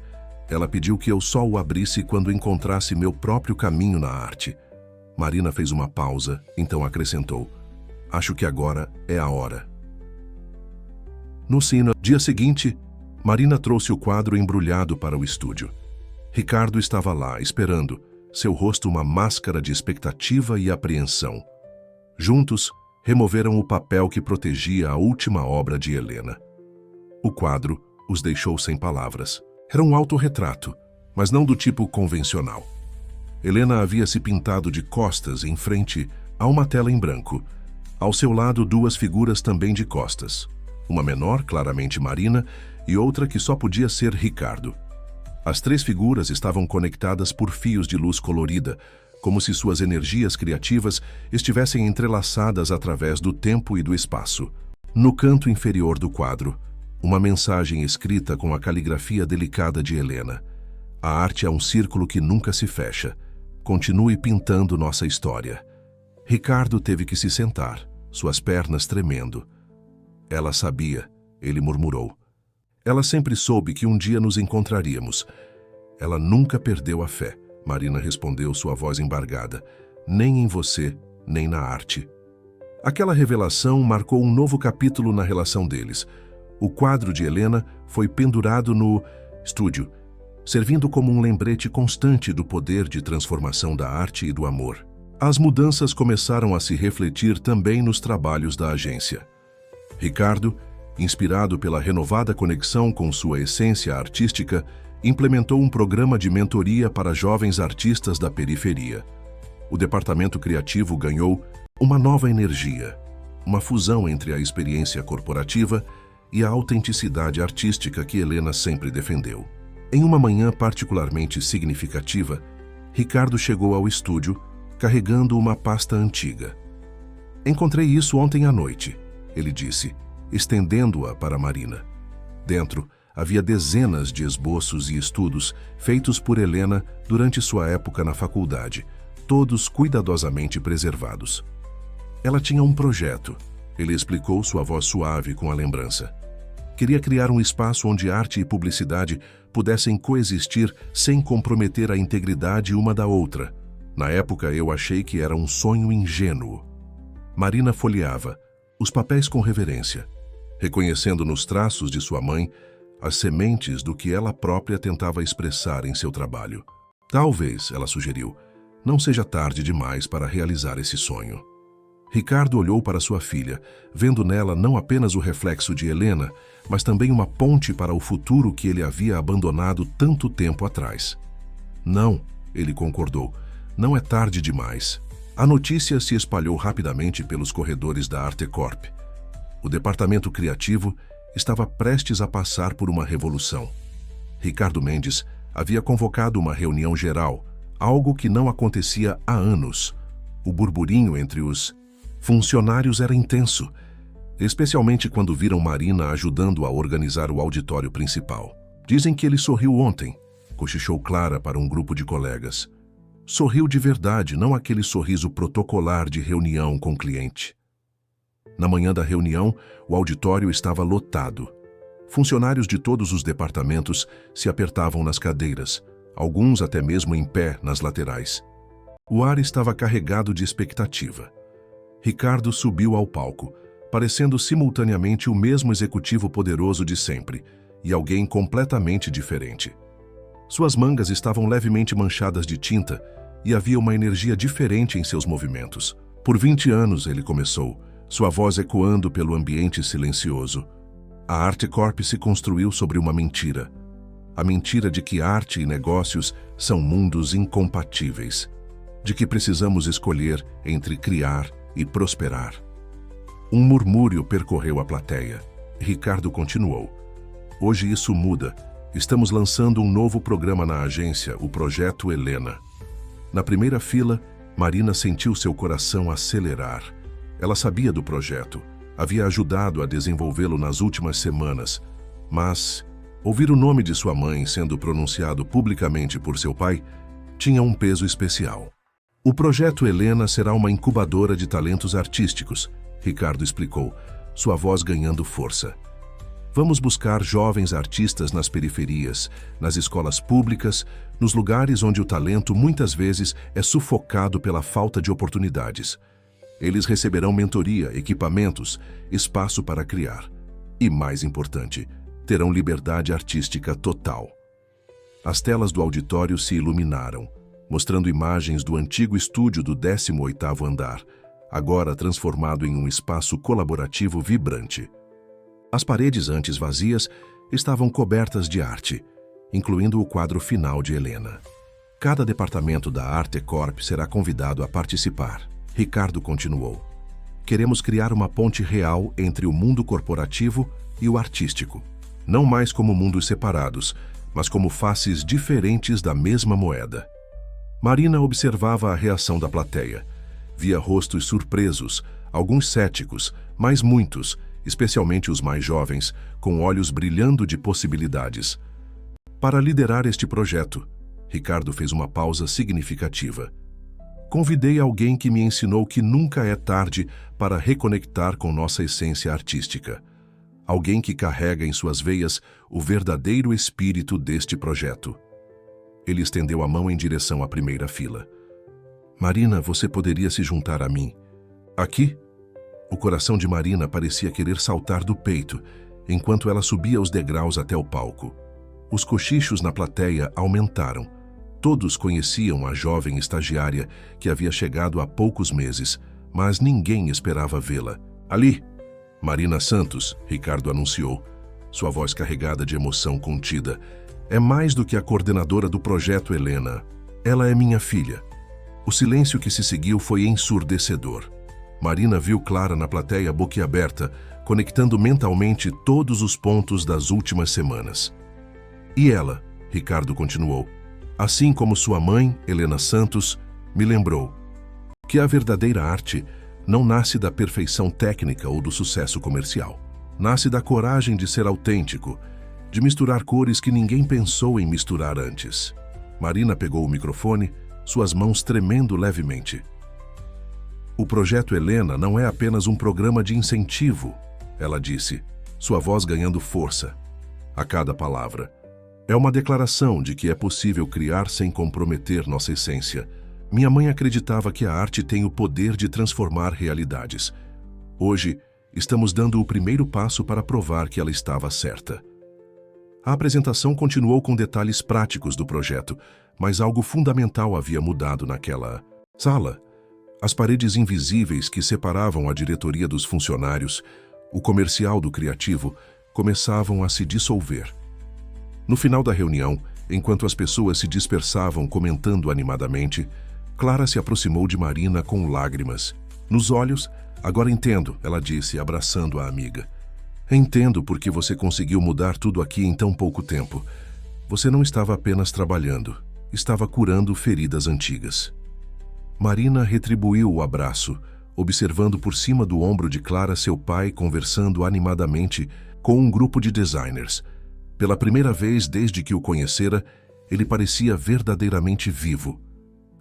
Ela pediu que eu só o abrisse quando encontrasse meu próprio caminho na arte. Marina fez uma pausa, então acrescentou. Acho que agora é a hora. No dia seguinte, Marina trouxe o quadro embrulhado para o estúdio. Ricardo estava lá, esperando, seu rosto uma máscara de expectativa e apreensão. Juntos, removeram o papel que protegia a última obra de Helena. O quadro os deixou sem palavras. Era um autorretrato, mas não do tipo convencional. Helena havia se pintado de costas em frente a uma tela em branco. Ao seu lado, duas figuras também de costas. Uma menor, claramente Marina, e outra que só podia ser Ricardo. As três figuras estavam conectadas por fios de luz colorida, como se suas energias criativas estivessem entrelaçadas através do tempo e do espaço. No canto inferior do quadro, uma mensagem escrita com a caligrafia delicada de Helena. A arte é um círculo que nunca se fecha. Continue pintando nossa história. Ricardo teve que se sentar, suas pernas tremendo. Ela sabia, ele murmurou. Ela sempre soube que um dia nos encontraríamos. Ela nunca perdeu a fé, Marina respondeu, sua voz embargada. Nem em você, nem na arte. Aquela revelação marcou um novo capítulo na relação deles. O quadro de Helena foi pendurado no estúdio, servindo como um lembrete constante do poder de transformação da arte e do amor. As mudanças começaram a se refletir também nos trabalhos da agência. Ricardo, inspirado pela renovada conexão com sua essência artística, implementou um programa de mentoria para jovens artistas da periferia. O departamento criativo ganhou uma nova energia, uma fusão entre a experiência corporativa e a autenticidade artística que Helena sempre defendeu. Em uma manhã particularmente significativa, Ricardo chegou ao estúdio carregando uma pasta antiga. Encontrei isso ontem à noite, ele disse, estendendo-a para Marina. Dentro, havia dezenas de esboços e estudos feitos por Helena durante sua época na faculdade, todos cuidadosamente preservados. Ela tinha um projeto, ele explicou, sua voz suave com a lembrança. Queria criar um espaço onde arte e publicidade pudessem coexistir sem comprometer a integridade uma da outra. Na época, eu achei que era um sonho ingênuo. Marina folheava, os papéis com reverência, reconhecendo nos traços de sua mãe as sementes do que ela própria tentava expressar em seu trabalho. Talvez, ela sugeriu, não seja tarde demais para realizar esse sonho. Ricardo olhou para sua filha, vendo nela não apenas o reflexo de Helena, mas também uma ponte para o futuro que ele havia abandonado tanto tempo atrás. Não, ele concordou, não é tarde demais. A notícia se espalhou rapidamente pelos corredores da Artecorp. O departamento criativo estava prestes a passar por uma revolução. Ricardo Mendes havia convocado uma reunião geral, algo que não acontecia há anos. O burburinho entre os funcionários era intenso, especialmente quando viram Marina ajudando a organizar o auditório principal. Dizem que ele sorriu ontem, cochichou Clara para um grupo de colegas. Sorriu de verdade, não aquele sorriso protocolar de reunião com cliente. Na manhã da reunião, o auditório estava lotado. Funcionários de todos os departamentos se apertavam nas cadeiras, alguns até mesmo em pé nas laterais. O ar estava carregado de expectativa. Ricardo subiu ao palco, parecendo simultaneamente o mesmo executivo poderoso de sempre e alguém completamente diferente. Suas mangas estavam levemente manchadas de tinta e havia uma energia diferente em seus movimentos. Por 20 anos ele começou, sua voz ecoando pelo ambiente silencioso. A Arte Corp se construiu sobre uma mentira. A mentira de que arte e negócios são mundos incompatíveis. De que precisamos escolher entre criar e prosperar. Um murmúrio percorreu a plateia. Ricardo continuou. Hoje isso muda. Estamos lançando um novo programa na agência, o Projeto Helena. Na primeira fila, Marina sentiu seu coração acelerar. Ela sabia do projeto, havia ajudado a desenvolvê-lo nas últimas semanas, mas ouvir o nome de sua mãe sendo pronunciado publicamente por seu pai tinha um peso especial. O Projeto Helena será uma incubadora de talentos artísticos, Ricardo explicou, sua voz ganhando força. Vamos buscar jovens artistas nas periferias, nas escolas públicas, nos lugares onde o talento muitas vezes é sufocado pela falta de oportunidades. Eles receberão mentoria, equipamentos, espaço para criar. E, mais importante, terão liberdade artística total. As telas do auditório se iluminaram, mostrando imagens do antigo estúdio do 18º andar, agora transformado em um espaço colaborativo vibrante. As paredes antes vazias estavam cobertas de arte, incluindo o quadro final de Helena. Cada departamento da Arte Corp será convidado a participar. Ricardo continuou. Queremos criar uma ponte real entre o mundo corporativo e o artístico. Não mais como mundos separados, mas como faces diferentes da mesma moeda. Marina observava a reação da plateia. Via rostos surpresos, alguns céticos, mas muitos, especialmente os mais jovens, com olhos brilhando de possibilidades. Para liderar este projeto, Ricardo fez uma pausa significativa. Convidei alguém que me ensinou que nunca é tarde para reconectar com nossa essência artística. Alguém que carrega em suas veias o verdadeiro espírito deste projeto. Ele estendeu a mão em direção à primeira fila. Marina, você poderia se juntar a mim. Aqui? O coração de Marina parecia querer saltar do peito, enquanto ela subia os degraus até o palco. Os cochichos na plateia aumentaram. Todos conheciam a jovem estagiária que havia chegado há poucos meses, mas ninguém esperava vê-la. Ali! Marina Santos, Ricardo anunciou, sua voz carregada de emoção contida. É mais do que a coordenadora do Projeto Helena. Ela é minha filha. O silêncio que se seguiu foi ensurdecedor. Marina viu Clara na plateia boquiaberta, conectando mentalmente todos os pontos das últimas semanas. E ela, Ricardo continuou, assim como sua mãe, Helena Santos, me lembrou que a verdadeira arte não nasce da perfeição técnica ou do sucesso comercial. Nasce da coragem de ser autêntico, de misturar cores que ninguém pensou em misturar antes. Marina pegou o microfone, suas mãos tremendo levemente. O Projeto Helena não é apenas um programa de incentivo, ela disse, sua voz ganhando força a cada palavra. É uma declaração de que é possível criar sem comprometer nossa essência. Minha mãe acreditava que a arte tem o poder de transformar realidades. Hoje, estamos dando o primeiro passo para provar que ela estava certa. A apresentação continuou com detalhes práticos do projeto, mas algo fundamental havia mudado naquela sala. As paredes invisíveis que separavam a diretoria dos funcionários, o comercial do criativo, começavam a se dissolver. No final da reunião, enquanto as pessoas se dispersavam comentando animadamente, Clara se aproximou de Marina com lágrimas. Nos olhos, agora entendo, ela disse, abraçando a amiga. Entendo porque você conseguiu mudar tudo aqui em tão pouco tempo. Você não estava apenas trabalhando, estava curando feridas antigas. Marina retribuiu o abraço, observando por cima do ombro de Clara seu pai conversando animadamente com um grupo de designers. Pela primeira vez desde que o conhecera, ele parecia verdadeiramente vivo.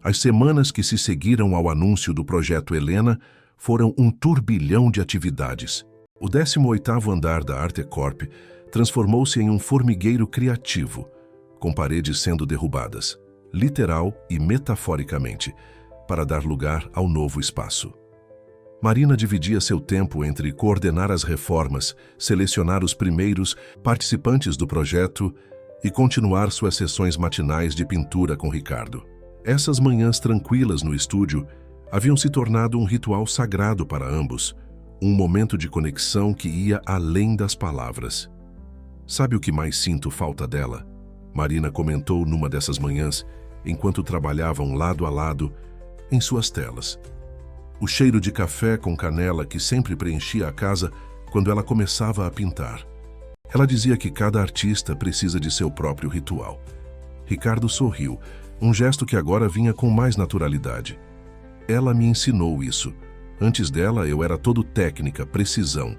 As semanas que se seguiram ao anúncio do Projeto Helena foram um turbilhão de atividades. O 18º andar da Arte Corp transformou-se em um formigueiro criativo, com paredes sendo derrubadas, literal e metaforicamente, para dar lugar ao novo espaço. Marina dividia seu tempo entre coordenar as reformas, selecionar os primeiros participantes do projeto e continuar suas sessões matinais de pintura com Ricardo. Essas manhãs tranquilas no estúdio haviam se tornado um ritual sagrado para ambos, um momento de conexão que ia além das palavras. "Sabe o que mais sinto falta dela?" Marina comentou numa dessas manhãs, enquanto trabalhavam lado a lado em suas telas. O cheiro de café com canela que sempre preenchia a casa quando ela começava a pintar. Ela dizia que cada artista precisa de seu próprio ritual. Ricardo sorriu, um gesto que agora vinha com mais naturalidade. "Ela me ensinou isso. Antes dela, eu era todo técnica, precisão.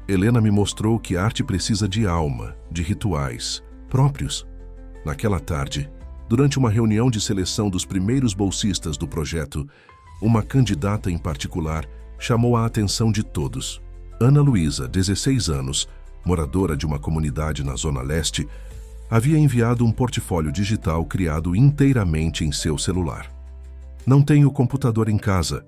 Helena me mostrou que a arte precisa de alma, de rituais próprios." Naquela tarde, durante uma reunião de seleção dos primeiros bolsistas do projeto, uma candidata em particular chamou a atenção de todos. Ana Luísa, 16 anos, moradora de uma comunidade na Zona Leste, havia enviado um portfólio digital criado inteiramente em seu celular. "Não tenho computador em casa",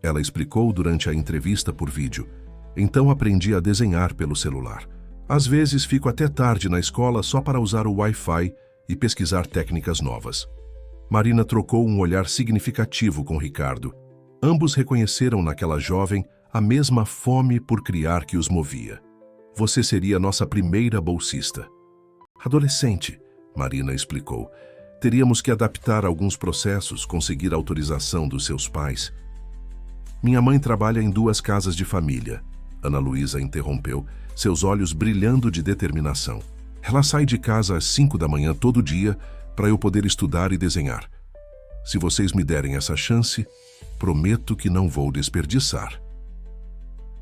ela explicou durante a entrevista por vídeo. "Então aprendi a desenhar pelo celular. Às vezes fico até tarde na escola só para usar o Wi-Fi e pesquisar técnicas novas." Marina trocou um olhar significativo com Ricardo. Ambos reconheceram naquela jovem a mesma fome por criar que os movia. "Você seria nossa primeira bolsista." "Adolescente", Marina explicou. "Teríamos que adaptar alguns processos, conseguir autorização dos seus pais." "Minha mãe trabalha em 2 casas de família", Ana Luísa interrompeu, seus olhos brilhando de determinação. "Ela sai de casa às 5 da manhã todo dia para eu poder estudar e desenhar. Se vocês me derem essa chance, prometo que não vou desperdiçar."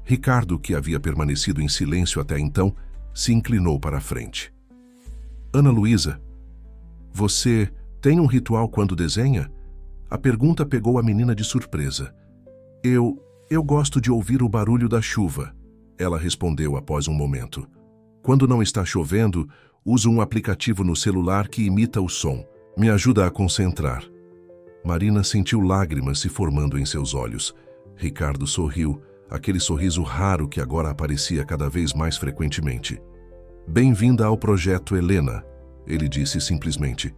Ricardo, que havia permanecido em silêncio até então, se inclinou para a frente. "Ana Luísa, você tem um ritual quando desenha?" A pergunta pegou a menina de surpresa. Eu gosto de ouvir o barulho da chuva", ela respondeu após um momento. "Quando não está chovendo, uso um aplicativo no celular que imita o som. Me ajuda a concentrar." Marina sentiu lágrimas se formando em seus olhos. Ricardo sorriu, aquele sorriso raro que agora aparecia cada vez mais frequentemente. "Bem-vinda ao projeto, Helena", ele disse simplesmente.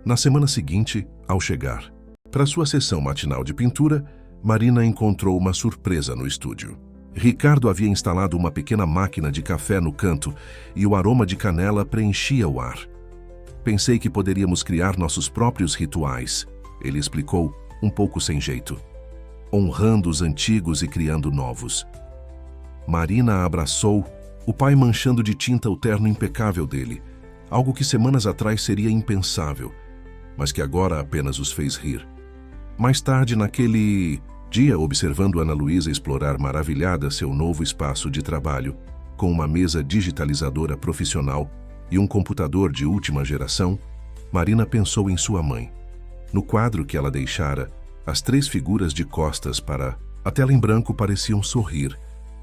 Na semana seguinte, ao chegar para sua sessão matinal de pintura, Marina encontrou uma surpresa no estúdio. Ricardo havia instalado uma pequena máquina de café no canto e o aroma de canela preenchia o ar. "Pensei que poderíamos criar nossos próprios rituais", ele explicou, um pouco sem jeito, "honrando os antigos e criando novos." Marina a abraçou, o pai manchando de tinta o terno impecável dele, algo que semanas atrás seria impensável, mas que agora apenas os fez rir. Mais tarde, naquele dia, observando Ana Luísa explorar maravilhada seu novo espaço de trabalho, com uma mesa digitalizadora profissional e um computador de última geração, Marina pensou em sua mãe. No quadro que ela deixara, as 3 figuras de costas para a tela em branco pareciam sorrir,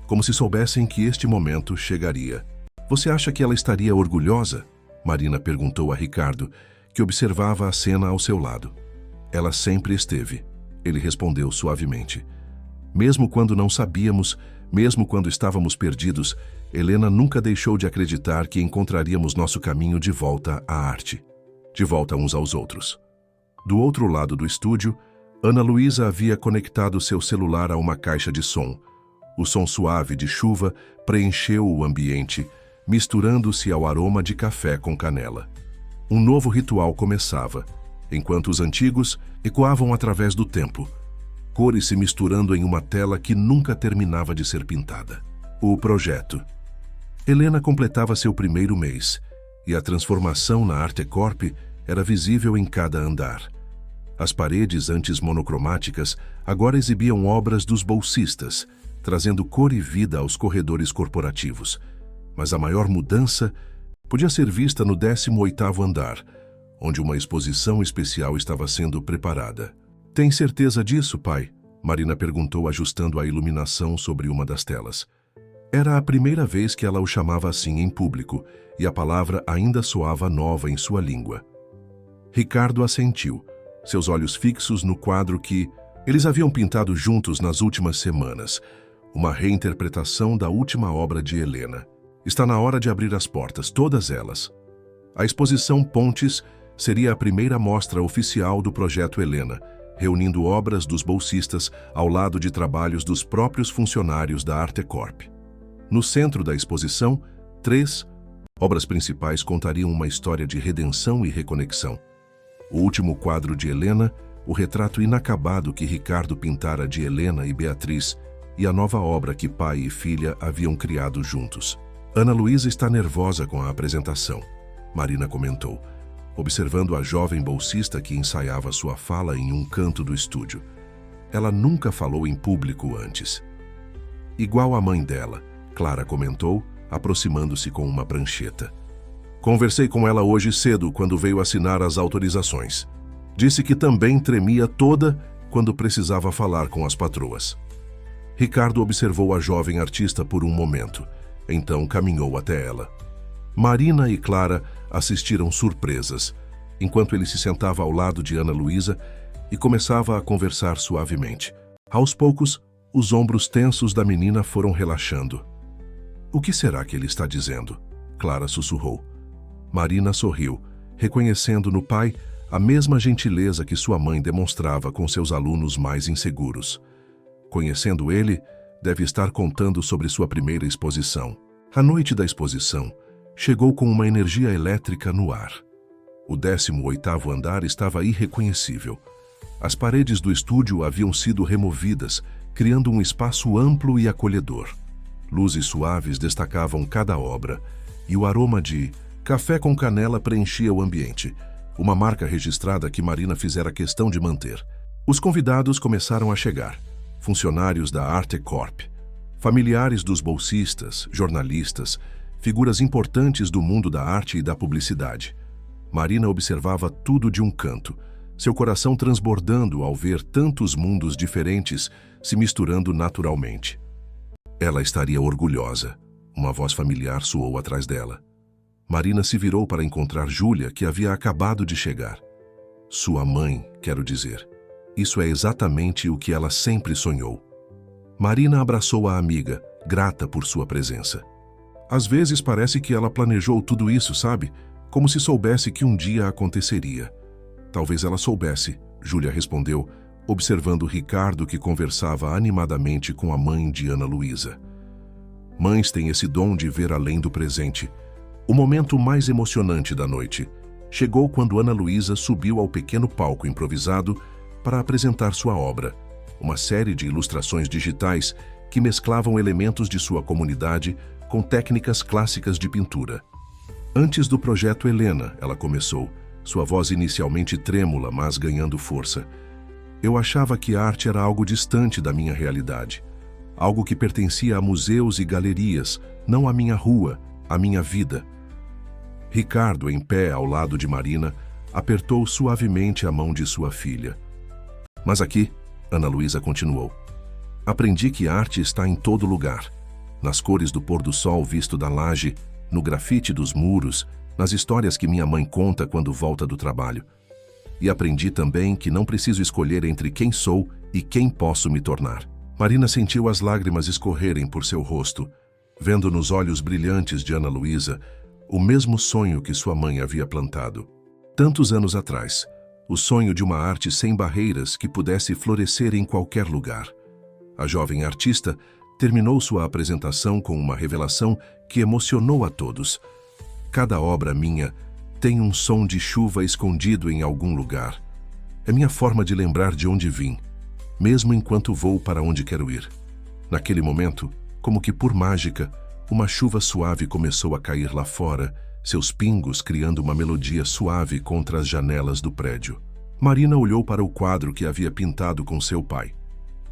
como se soubessem que este momento chegaria. "Você acha que ela estaria orgulhosa?", Marina perguntou a Ricardo, que observava a cena ao seu lado. "Ela sempre esteve", ele respondeu suavemente. "Mesmo quando não sabíamos, mesmo quando estávamos perdidos, Helena nunca deixou de acreditar que encontraríamos nosso caminho de volta à arte, de volta uns aos outros." Do outro lado do estúdio, Ana Luísa havia conectado seu celular a uma caixa de som. O som suave de chuva preencheu o ambiente, misturando-se ao aroma de café com canela. Um novo ritual começava, enquanto os antigos ecoavam através do tempo, cores se misturando em uma tela que nunca terminava de ser pintada. O projeto. Helena completava seu primeiro mês, e a transformação na Arte Corp era visível em cada andar. As paredes antes monocromáticas agora exibiam obras dos bolsistas, trazendo cor e vida aos corredores corporativos. Mas a maior mudança podia ser vista no 18º andar, onde uma exposição especial estava sendo preparada. "Tem certeza disso, pai?", Marina perguntou, ajustando a iluminação sobre uma das telas. Era a primeira vez que ela o chamava assim em público, e a palavra ainda soava nova em sua língua. Ricardo assentiu, seus olhos fixos no quadro que eles haviam pintado juntos nas últimas semanas, uma reinterpretação da última obra de Helena. Está na hora de abrir as portas, todas elas. A exposição Pontes seria a primeira mostra oficial do projeto Helena, reunindo obras dos bolsistas ao lado de trabalhos dos próprios funcionários da Artecorp. No centro da exposição, 3 obras principais contariam uma história de redenção e reconexão. O último quadro de Helena, o retrato inacabado que Ricardo pintara de Helena e Beatriz, e a nova obra que pai e filha haviam criado juntos. Ana Luísa está nervosa com a apresentação, Marina comentou, observando a jovem bolsista que ensaiava sua fala em um canto do estúdio. Ela nunca falou em público antes. Igual a mãe dela, Clara comentou, aproximando-se com uma prancheta. Conversei com ela hoje cedo quando veio assinar as autorizações. Disse que também tremia toda quando precisava falar com as patroas. Ricardo observou a jovem artista por um momento, então caminhou até ela. Marina e Clara assistiram surpresas, enquanto ele se sentava ao lado de Ana Luísa e começava a conversar suavemente. Aos poucos, os ombros tensos da menina foram relaxando. O que será que ele está dizendo? Clara sussurrou. Marina sorriu, reconhecendo no pai a mesma gentileza que sua mãe demonstrava com seus alunos mais inseguros. Conhecendo ele, deve estar contando sobre sua primeira exposição. A noite da exposição chegou com uma energia elétrica no ar. O 18º andar estava irreconhecível. As paredes do estúdio haviam sido removidas, criando um espaço amplo e acolhedor. Luzes suaves destacavam cada obra, e o aroma de café com canela preenchia o ambiente, uma marca registrada que Marina fizera questão de manter. Os convidados começaram a chegar, funcionários da Artecorp, familiares dos bolsistas, jornalistas, figuras importantes do mundo da arte e da publicidade. Marina observava tudo de um canto, seu coração transbordando ao ver tantos mundos diferentes se misturando naturalmente. Ela estaria orgulhosa. Uma voz familiar soou atrás dela. Marina se virou para encontrar Júlia, que havia acabado de chegar. Sua mãe, quero dizer. Isso é exatamente o que ela sempre sonhou. Marina abraçou a amiga, grata por sua presença. Às vezes parece que ela planejou tudo isso, sabe? Como se soubesse que um dia aconteceria. Talvez ela soubesse, Júlia respondeu, observando Ricardo, que conversava animadamente com a mãe de Ana Luísa. Mães têm esse dom de ver além do presente. O momento mais emocionante da noite chegou quando Ana Luísa subiu ao pequeno palco improvisado para apresentar sua obra, uma série de ilustrações digitais que mesclavam elementos de sua comunidade com técnicas clássicas de pintura. Antes do projeto Helena, ela começou, sua voz inicialmente trêmula, mas ganhando força. Eu achava que a arte era algo distante da minha realidade, algo que pertencia a museus e galerias, não à minha rua, à minha vida. Ricardo, em pé ao lado de Marina, apertou suavemente a mão de sua filha. Mas aqui, Ana Luísa continuou, aprendi que a arte está em todo lugar, nas cores do pôr do sol visto da laje, no grafite dos muros, nas histórias que minha mãe conta quando volta do trabalho. E aprendi também que não preciso escolher entre quem sou e quem posso me tornar. Marina sentiu as lágrimas escorrerem por seu rosto, vendo nos olhos brilhantes de Ana Luísa o mesmo sonho que sua mãe havia plantado. Tantos anos atrás, o sonho de uma arte sem barreiras que pudesse florescer em qualquer lugar. A jovem artista terminou sua apresentação com uma revelação que emocionou a todos. Cada obra minha tem um som de chuva escondido em algum lugar. É minha forma de lembrar de onde vim, mesmo enquanto vou para onde quero ir. Naquele momento, como que por mágica, uma chuva suave começou a cair lá fora, seus pingos criando uma melodia suave contra as janelas do prédio. Marina olhou para o quadro que havia pintado com seu pai.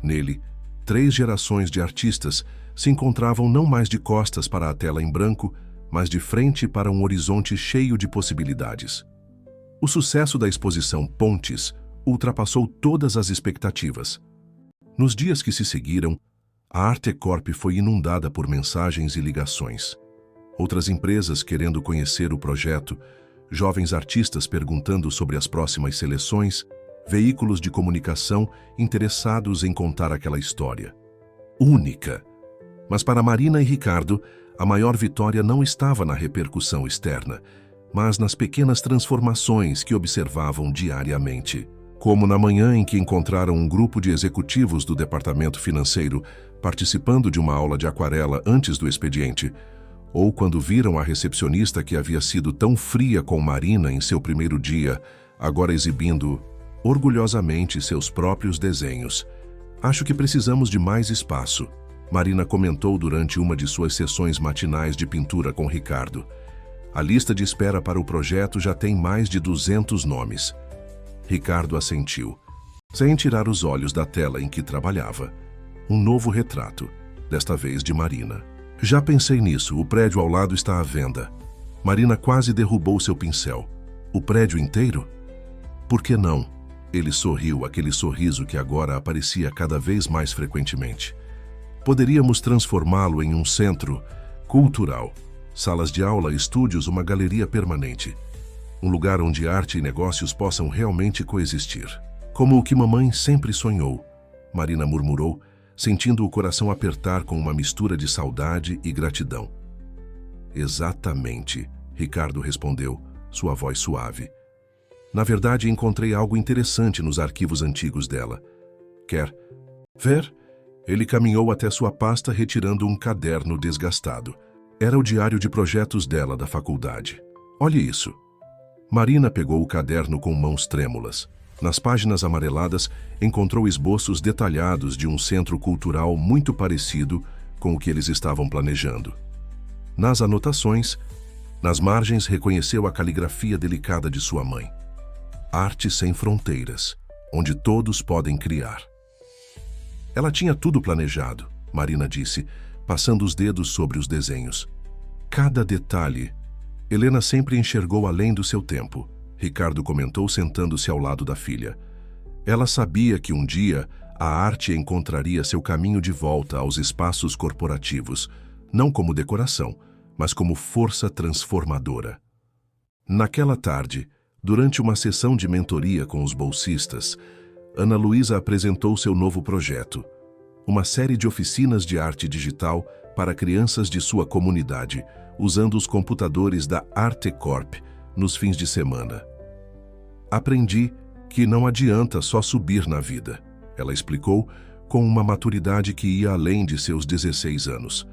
Nele, 3 gerações de artistas se encontravam não mais de costas para a tela em branco, mas de frente para um horizonte cheio de possibilidades. O sucesso da exposição Pontes ultrapassou todas as expectativas. Nos dias que se seguiram, A Artecorp foi inundada por mensagens e ligações. Outras empresas querendo conhecer o projeto, jovens artistas perguntando sobre as próximas seleções, veículos de comunicação interessados em contar aquela história. Única. Mas para Marina e Ricardo, a maior vitória não estava na repercussão externa, mas nas pequenas transformações que observavam diariamente. Como na manhã em que encontraram um grupo de executivos do departamento financeiro participando de uma aula de aquarela antes do expediente, ou quando viram a recepcionista que havia sido tão fria com Marina em seu primeiro dia, agora exibindo orgulhosamente seus próprios desenhos. Acho que precisamos de mais espaço, Marina comentou durante uma de suas sessões matinais de pintura com Ricardo. A lista de espera para o projeto já tem mais de 200 nomes. Ricardo assentiu, sem tirar os olhos da tela em que trabalhava. Um novo retrato, desta vez de Marina. Já pensei nisso, o prédio ao lado está à venda. Marina quase derrubou seu pincel. O prédio inteiro? Por que não? Ele sorriu, aquele sorriso que agora aparecia cada vez mais frequentemente. Poderíamos transformá-lo em um centro cultural. Salas de aula, estúdios, uma galeria permanente. Um lugar onde arte e negócios possam realmente coexistir. Como o que mamãe sempre sonhou, Marina murmurou, sentindo o coração apertar com uma mistura de saudade e gratidão. Exatamente, Ricardo respondeu, sua voz suave. Na verdade, encontrei algo interessante nos arquivos antigos dela. Quer ver? Ele caminhou até sua pasta retirando um caderno desgastado. Era o diário de projetos dela da faculdade. Olhe isso. Marina pegou o caderno com mãos trêmulas. Nas páginas amareladas, encontrou esboços detalhados de um centro cultural muito parecido com o que eles estavam planejando. Nas anotações, nas margens, reconheceu a caligrafia delicada de sua mãe. Arte sem fronteiras, onde todos podem criar. Ela tinha tudo planejado, Marina disse, passando os dedos sobre os desenhos. Cada detalhe. Helena sempre enxergou além do seu tempo, Ricardo comentou sentando-se ao lado da filha. Ela sabia que um dia a arte encontraria seu caminho de volta aos espaços corporativos, não como decoração, mas como força transformadora. Naquela tarde, durante uma sessão de mentoria com os bolsistas, Ana Luísa apresentou seu novo projeto, uma série de oficinas de arte digital para crianças de sua comunidade, usando os computadores da Artecorp nos fins de semana. Aprendi que não adianta só subir na vida, ela explicou com uma maturidade que ia além de seus 16 anos.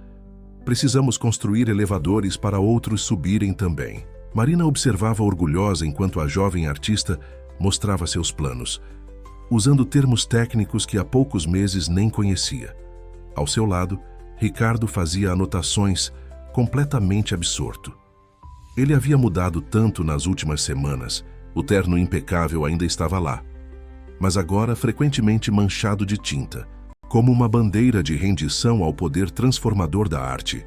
Precisamos construir elevadores para outros subirem também. Marina observava orgulhosa enquanto a jovem artista mostrava seus planos, usando termos técnicos que há poucos meses nem conhecia. Ao seu lado, Ricardo fazia anotações, completamente absorto. Ele havia mudado tanto nas últimas semanas, o terno impecável ainda estava lá, mas agora frequentemente manchado de tinta, como uma bandeira de rendição ao poder transformador da arte.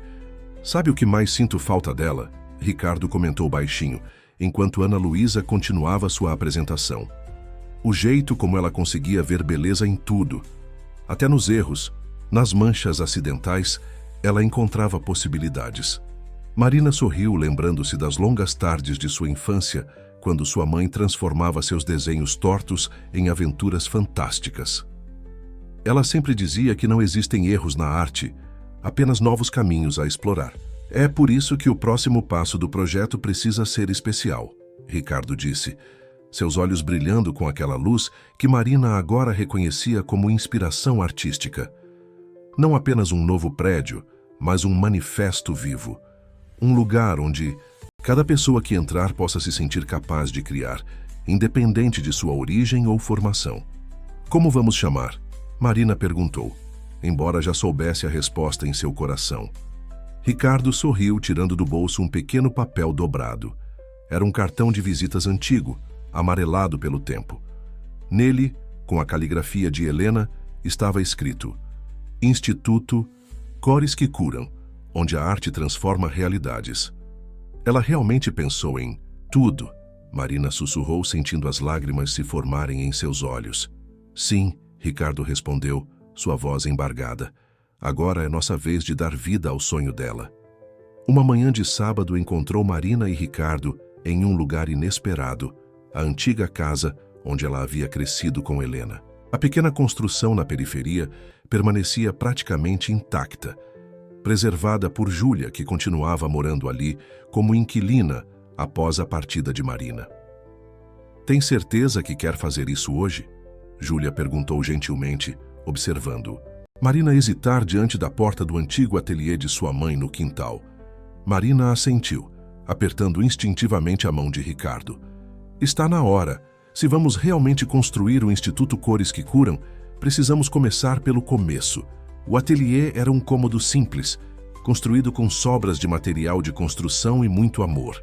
Sabe o que mais sinto falta dela? Ricardo comentou baixinho, enquanto Ana Luísa continuava sua apresentação. O jeito como ela conseguia ver beleza em tudo. Até nos erros, nas manchas acidentais, ela encontrava possibilidades. Marina sorriu, lembrando-se das longas tardes de sua infância, quando sua mãe transformava seus desenhos tortos em aventuras fantásticas. Ela sempre dizia que não existem erros na arte, apenas novos caminhos a explorar. É por isso que o próximo passo do projeto precisa ser especial, Ricardo disse, seus olhos brilhando com aquela luz que Marina agora reconhecia como inspiração artística. Não apenas um novo prédio, mas um manifesto vivo. Um lugar onde cada pessoa que entrar possa se sentir capaz de criar, independente de sua origem ou formação. Como vamos chamar? Marina perguntou, embora já soubesse a resposta em seu coração. Ricardo sorriu, tirando do bolso um pequeno papel dobrado. Era um cartão de visitas antigo, amarelado pelo tempo. Nele, com a caligrafia de Helena, estava escrito: Instituto Cores que Curam, onde a arte transforma realidades. Ela realmente pensou em tudo, Marina sussurrou, sentindo as lágrimas se formarem em seus olhos. Sim, Ricardo respondeu, sua voz embargada. Agora é nossa vez de dar vida ao sonho dela. Uma manhã de sábado encontrou Marina e Ricardo em um lugar inesperado, a antiga casa onde ela havia crescido com Helena. A pequena construção na periferia permanecia praticamente intacta, preservada por Júlia, que continuava morando ali como inquilina após a partida de Marina. "Tem certeza que quer fazer isso hoje?" Júlia perguntou gentilmente, observando-o. Marina hesitar diante da porta do antigo ateliê de sua mãe no quintal. Marina assentiu, apertando instintivamente a mão de Ricardo. "Está na hora. Se vamos realmente construir o Instituto Cores que Curam, precisamos começar pelo começo." O ateliê era um cômodo simples, construído com sobras de material de construção e muito amor.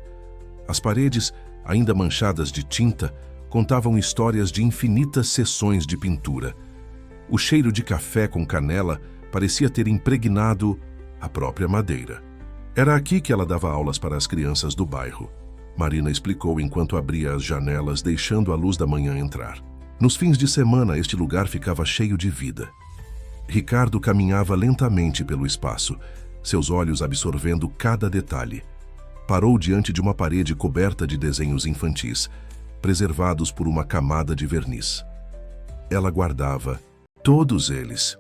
As paredes, ainda manchadas de tinta, contavam histórias de infinitas sessões de pintura. O cheiro de café com canela parecia ter impregnado a própria madeira. Era aqui que ela dava aulas para as crianças do bairro. Marina explicou enquanto abria as janelas, deixando a luz da manhã entrar. Nos fins de semana, este lugar ficava cheio de vida. Ricardo caminhava lentamente pelo espaço, seus olhos absorvendo cada detalhe. Parou diante de uma parede coberta de desenhos infantis, preservados por uma camada de verniz. Ela guardava todos eles.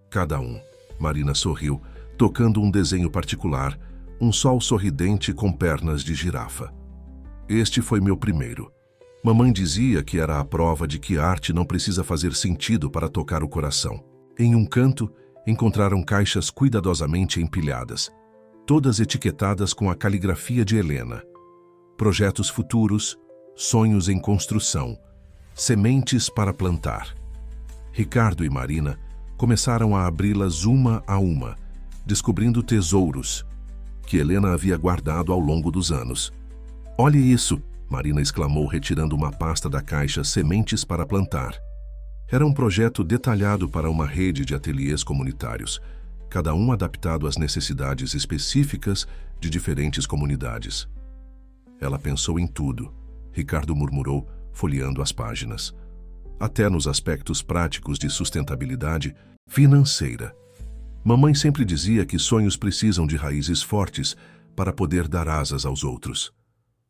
Cada um. Marina sorriu, tocando um desenho particular, um sol sorridente com pernas de girafa. "Este foi meu primeiro. Mamãe dizia que era a prova de que arte não precisa fazer sentido para tocar o coração." Em um canto, encontraram caixas cuidadosamente empilhadas, todas etiquetadas com a caligrafia de Helena. Projetos futuros, sonhos em construção, sementes para plantar. Ricardo e Marina começaram a abri-las uma a uma, descobrindo tesouros que Helena havia guardado ao longo dos anos. "Olhe isso!" Marina exclamou, retirando uma pasta da caixa Sementes para Plantar. Era um projeto detalhado para uma rede de ateliês comunitários, cada um adaptado às necessidades específicas de diferentes comunidades. Ela pensou em tudo, Ricardo murmurou, folheando as páginas. Até nos aspectos práticos de sustentabilidade financeira. Mamãe sempre dizia que sonhos precisam de raízes fortes para poder dar asas aos outros.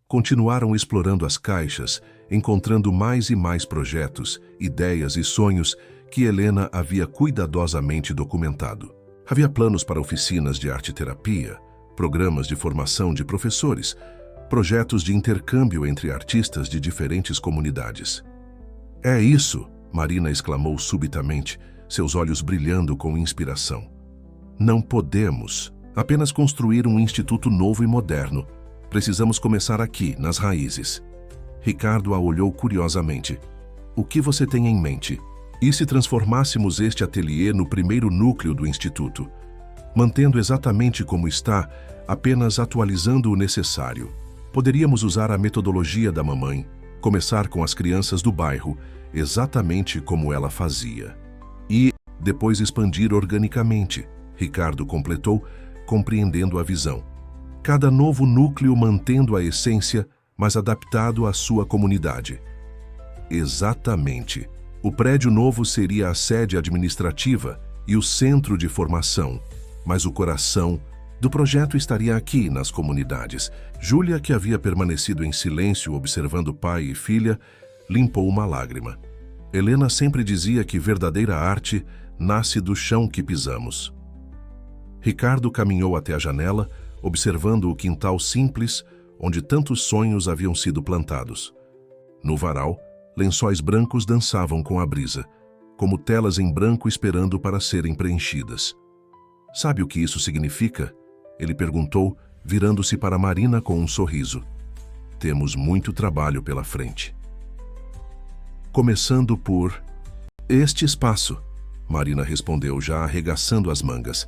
Continuaram explorando as caixas, encontrando mais e mais projetos, ideias e sonhos que Helena havia cuidadosamente documentado. Havia planos para oficinas de arte-terapia, programas de formação de professores, projetos de intercâmbio entre artistas de diferentes comunidades. "É isso!" Marina exclamou subitamente, seus olhos brilhando com inspiração. "Não podemos apenas construir um instituto novo e moderno. Precisamos começar aqui, nas raízes." Ricardo a olhou curiosamente. "O que você tem em mente? E se transformássemos este ateliê no primeiro núcleo do instituto? Mantendo exatamente como está, apenas atualizando o necessário. Poderíamos usar a metodologia da mamãe, começar com as crianças do bairro, exatamente como ela fazia. E depois expandir organicamente." Ricardo completou, compreendendo a visão. "Cada novo núcleo mantendo a essência, mas adaptado à sua comunidade." Exatamente. O prédio novo seria a sede administrativa e o centro de formação, mas o coração do projeto estaria aqui, nas comunidades. Júlia, que havia permanecido em silêncio observando pai e filha, limpou uma lágrima. Helena sempre dizia que verdadeira arte nasce do chão que pisamos. Ricardo caminhou até a janela, observando o quintal simples, onde tantos sonhos haviam sido plantados. No varal, lençóis brancos dançavam com a brisa, como telas em branco esperando para serem preenchidas. "Sabe o que isso significa?" Ele perguntou, virando-se para Marina com um sorriso. "Temos muito trabalho pela frente." "Começando por este espaço," Marina respondeu, já arregaçando as mangas.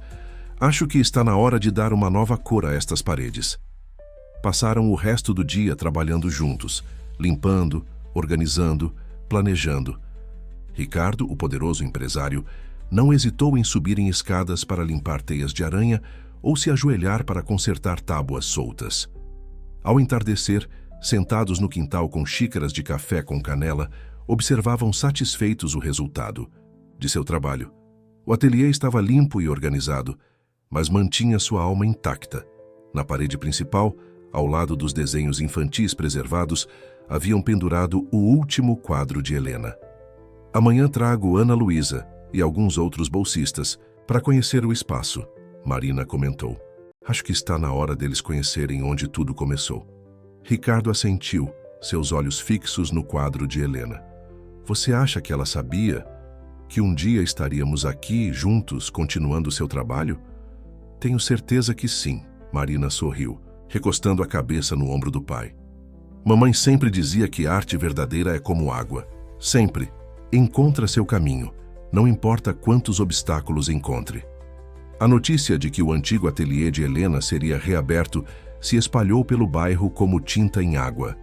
"Acho que está na hora de dar uma nova cor a estas paredes." Passaram o resto do dia trabalhando juntos, limpando, organizando, planejando. Ricardo, o poderoso empresário, não hesitou em subir em escadas para limpar teias de aranha ou se ajoelhar para consertar tábuas soltas. Ao entardecer, sentados no quintal com xícaras de café com canela, observavam satisfeitos o resultado de seu trabalho. O ateliê estava limpo e organizado, mas mantinha sua alma intacta. Na parede principal, ao lado dos desenhos infantis preservados, haviam pendurado o último quadro de Helena. Amanhã trago Ana Luísa e alguns outros bolsistas para conhecer o espaço, Marina comentou. Acho que está na hora deles conhecerem onde tudo começou. Ricardo assentiu, seus olhos fixos no quadro de Helena. Você acha que ela sabia que um dia estaríamos aqui juntos continuando seu trabalho? Tenho certeza que sim, Marina sorriu, recostando a cabeça no ombro do pai. Mamãe sempre dizia que arte verdadeira é como água. Sempre. Encontra seu caminho, não importa quantos obstáculos encontre. A notícia de que o antigo ateliê de Helena seria reaberto se espalhou pelo bairro como tinta em água.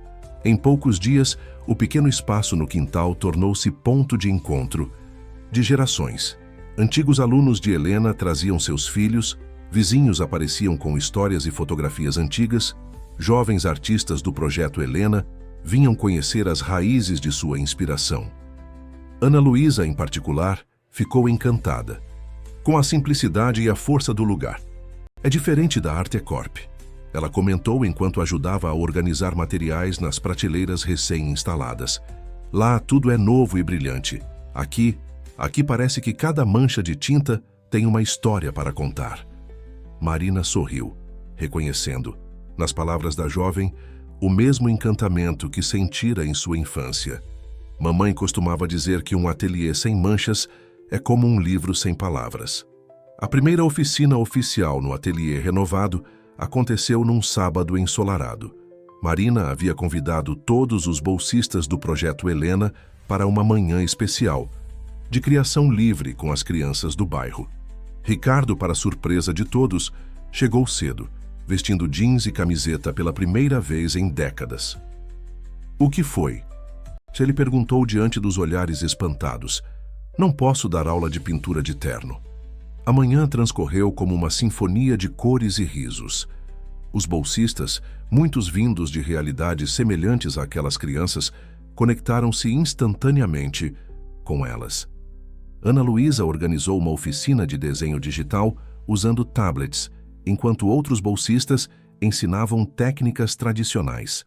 Em poucos dias, o pequeno espaço no quintal tornou-se ponto de encontro de gerações. Antigos alunos de Helena traziam seus filhos, vizinhos apareciam com histórias e fotografias antigas, jovens artistas do projeto Helena vinham conhecer as raízes de sua inspiração. Ana Luísa, em particular, ficou encantada com a simplicidade e a força do lugar. É diferente da Arte Corp, ela comentou enquanto ajudava a organizar materiais nas prateleiras recém-instaladas. Lá tudo é novo e brilhante. Aqui parece que cada mancha de tinta tem uma história para contar. Marina sorriu, reconhecendo, nas palavras da jovem, o mesmo encantamento que sentira em sua infância. Mamãe costumava dizer que um ateliê sem manchas é como um livro sem palavras. A primeira oficina oficial no ateliê renovado aconteceu num sábado ensolarado. Marina havia convidado todos os bolsistas do projeto Helena para uma manhã especial, de criação livre com as crianças do bairro. Ricardo, para surpresa de todos, chegou cedo, vestindo jeans e camiseta pela primeira vez em décadas. O que foi? Ele perguntou diante dos olhares espantados. Não posso dar aula de pintura de terno. A manhã transcorreu como uma sinfonia de cores e risos. Os bolsistas, muitos vindos de realidades semelhantes àquelas crianças, conectaram-se instantaneamente com elas. Ana Luísa organizou uma oficina de desenho digital usando tablets, enquanto outros bolsistas ensinavam técnicas tradicionais.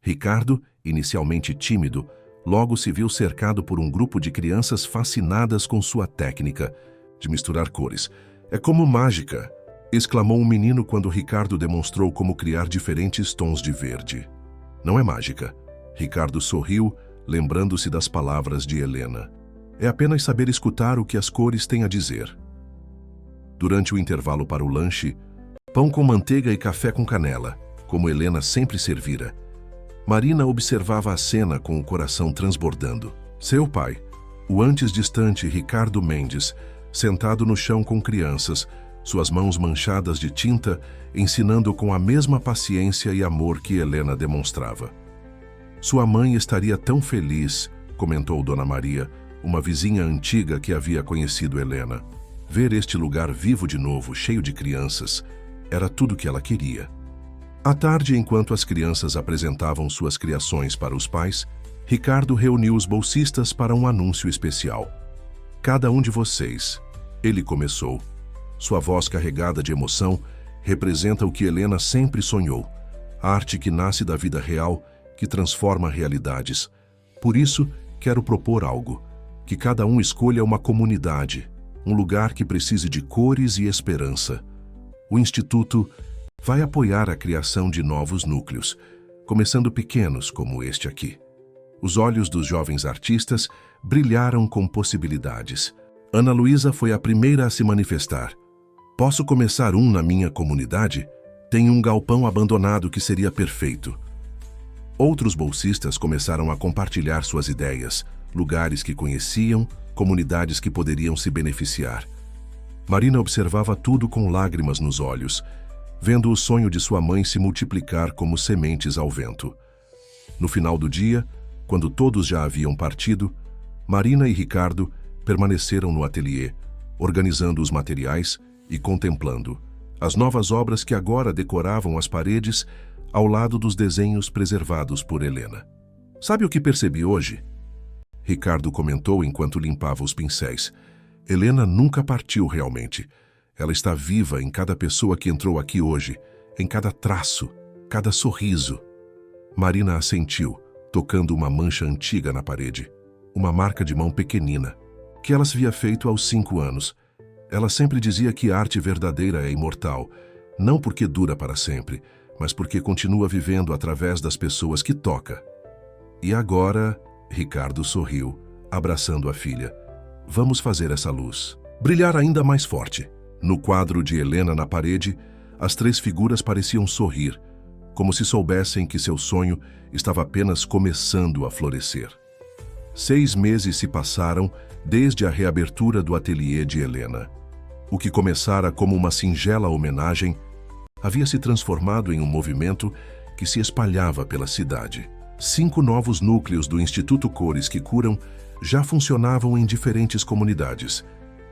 Ricardo, inicialmente tímido, logo se viu cercado por um grupo de crianças fascinadas com sua técnica de misturar cores. É como mágica, exclamou um menino quando Ricardo demonstrou como criar diferentes tons de verde. Não é mágica. Ricardo sorriu, lembrando-se das palavras de Helena. É apenas saber escutar o que as cores têm a dizer. Durante o intervalo para o lanche, pão com manteiga e café com canela, como Helena sempre servira. Marina observava a cena com o coração transbordando. Seu pai, o antes distante Ricardo Mendes, sentado no chão com crianças, suas mãos manchadas de tinta, ensinando com a mesma paciência e amor que Helena demonstrava. Sua mãe estaria tão feliz, comentou Dona Maria, uma vizinha antiga que havia conhecido Helena. Ver este lugar vivo de novo, cheio de crianças, era tudo que ela queria. À tarde, enquanto as crianças apresentavam suas criações para os pais, Ricardo reuniu os bolsistas para um anúncio especial. Cada um de vocês, ele começou. Sua voz carregada de emoção representa o que Helena sempre sonhou, a arte que nasce da vida real, que transforma realidades. Por isso, quero propor algo, que cada um escolha uma comunidade, um lugar que precise de cores e esperança. O Instituto vai apoiar a criação de novos núcleos, começando pequenos como este aqui. Os olhos dos jovens artistas brilharam com possibilidades. Ana Luísa foi a primeira a se manifestar. Posso começar na minha comunidade? Tem um galpão abandonado que seria perfeito. Outros bolsistas começaram a compartilhar suas ideias, lugares que conheciam, comunidades que poderiam se beneficiar. Marina observava tudo com lágrimas nos olhos, vendo o sonho de sua mãe se multiplicar como sementes ao vento. No final do dia, quando todos já haviam partido, Marina e Ricardo permaneceram no ateliê, organizando os materiais e contemplando as novas obras que agora decoravam as paredes ao lado dos desenhos preservados por Helena. Sabe o que percebi hoje? Ricardo comentou enquanto limpava os pincéis. Helena nunca partiu realmente. Ela está viva em cada pessoa que entrou aqui hoje, em cada traço, cada sorriso. Marina assentiu, tocando uma mancha antiga na parede, uma marca de mão pequenina, que ela se havia feito aos 5 anos. Ela sempre dizia que a arte verdadeira é imortal, não porque dura para sempre, mas porque continua vivendo através das pessoas que toca. E agora, Ricardo sorriu, abraçando a filha. Vamos fazer essa luz brilhar ainda mais forte. No quadro de Helena na parede, as 3 figuras pareciam sorrir, como se soubessem que seu sonho estava apenas começando a florescer. 6 meses se passaram desde a reabertura do ateliê de Helena. O que começara como uma singela homenagem havia se transformado em um movimento que se espalhava pela cidade. 5 novos núcleos do Instituto Cores que Curam já funcionavam em diferentes comunidades,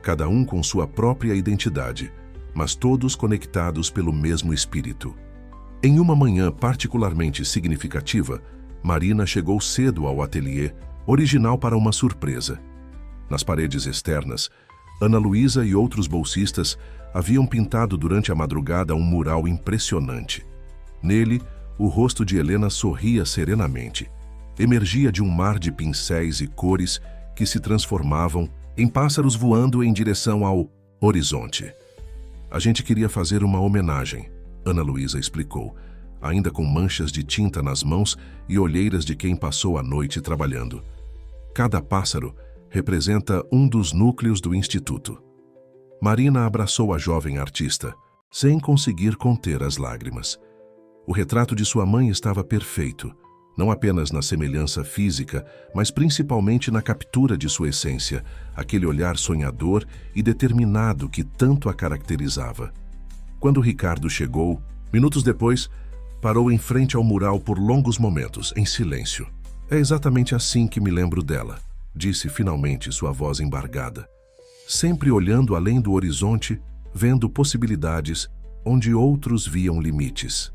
cada um com sua própria identidade, mas todos conectados pelo mesmo espírito. Em uma manhã particularmente significativa, Marina chegou cedo ao ateliê, original para uma surpresa. Nas paredes externas, Ana Luísa e outros bolsistas haviam pintado durante a madrugada um mural impressionante. Nele, o rosto de Helena sorria serenamente. Emergia de um mar de pincéis e cores que se transformavam em pássaros voando em direção ao horizonte. A gente queria fazer uma homenagem, Ana Luísa explicou, ainda com manchas de tinta nas mãos e olheiras de quem passou a noite trabalhando. Cada pássaro representa um dos núcleos do Instituto. Marina abraçou a jovem artista, sem conseguir conter as lágrimas. O retrato de sua mãe estava perfeito, não apenas na semelhança física, mas principalmente na captura de sua essência, aquele olhar sonhador e determinado que tanto a caracterizava. Quando Ricardo chegou, minutos depois, parou em frente ao mural por longos momentos, em silêncio. É exatamente assim que me lembro dela, disse finalmente sua voz embargada. Sempre olhando além do horizonte, vendo possibilidades onde outros viam limites.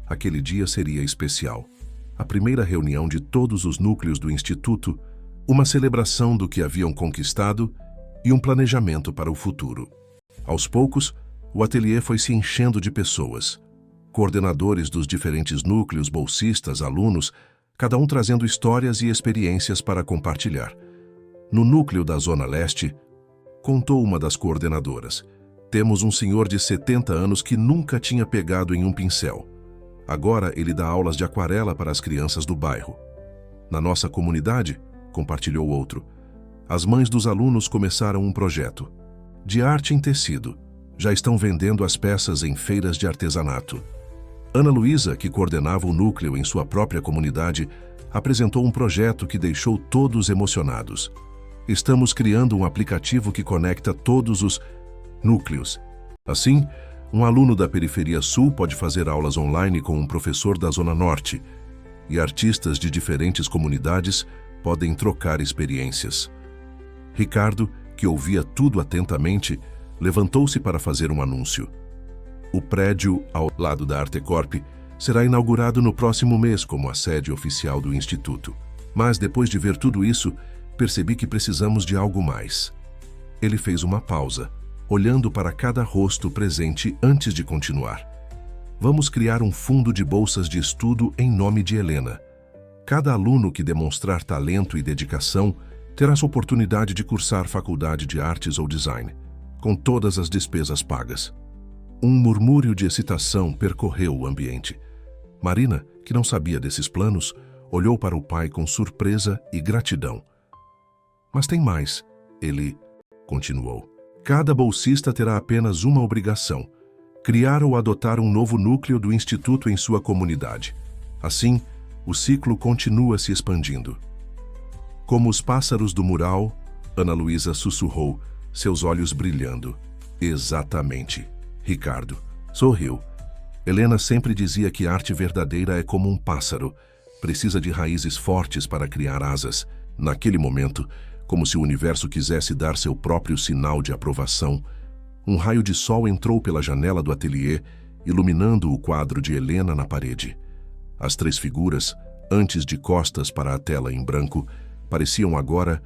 Aquele dia seria especial. A primeira reunião de todos os núcleos do Instituto, uma celebração do que haviam conquistado e um planejamento para o futuro. Aos poucos, o ateliê foi se enchendo de pessoas. Coordenadores dos diferentes núcleos, bolsistas, alunos, cada um trazendo histórias e experiências para compartilhar. No núcleo da Zona Leste, contou uma das coordenadoras, temos um senhor de 70 anos que nunca tinha pegado em um pincel. Agora ele dá aulas de aquarela para as crianças do bairro. Na nossa comunidade, compartilhou outro, as mães dos alunos começaram um projeto de arte em tecido. Já estão vendendo as peças em feiras de artesanato. Ana Luísa, que coordenava o núcleo em sua própria comunidade, apresentou um projeto que deixou todos emocionados. Estamos criando um aplicativo que conecta todos os núcleos. Assim, um aluno da Periferia Sul pode fazer aulas online com um professor da Zona Norte, e artistas de diferentes comunidades podem trocar experiências. Ricardo, que ouvia tudo atentamente, levantou-se para fazer um anúncio. O prédio, ao lado da Artecorp, será inaugurado no próximo mês como a sede oficial do Instituto. Mas, depois de ver tudo isso, percebi que precisamos de algo mais. Ele fez uma pausa, olhando para cada rosto presente antes de continuar. Vamos criar um fundo de bolsas de estudo em nome de Helena. Cada aluno que demonstrar talento e dedicação terá a oportunidade de cursar faculdade de artes ou design, com todas as despesas pagas. Um murmúrio de excitação percorreu o ambiente. Marina, que não sabia desses planos, olhou para o pai com surpresa e gratidão. Mas tem mais, ele continuou. Cada bolsista terá apenas uma obrigação: criar ou adotar um novo núcleo do Instituto em sua comunidade. Assim, o ciclo continua se expandindo. Como os pássaros do mural, Ana Luísa sussurrou, seus olhos brilhando. Exatamente. Ricardo sorriu. Helena sempre dizia que a arte verdadeira é como um pássaro. Precisa de raízes fortes para criar asas. Naquele momento, como se o universo quisesse dar seu próprio sinal de aprovação, um raio de sol entrou pela janela do ateliê, iluminando o quadro de Helena na parede. As 3 figuras, antes de costas para a tela em branco, pareciam agora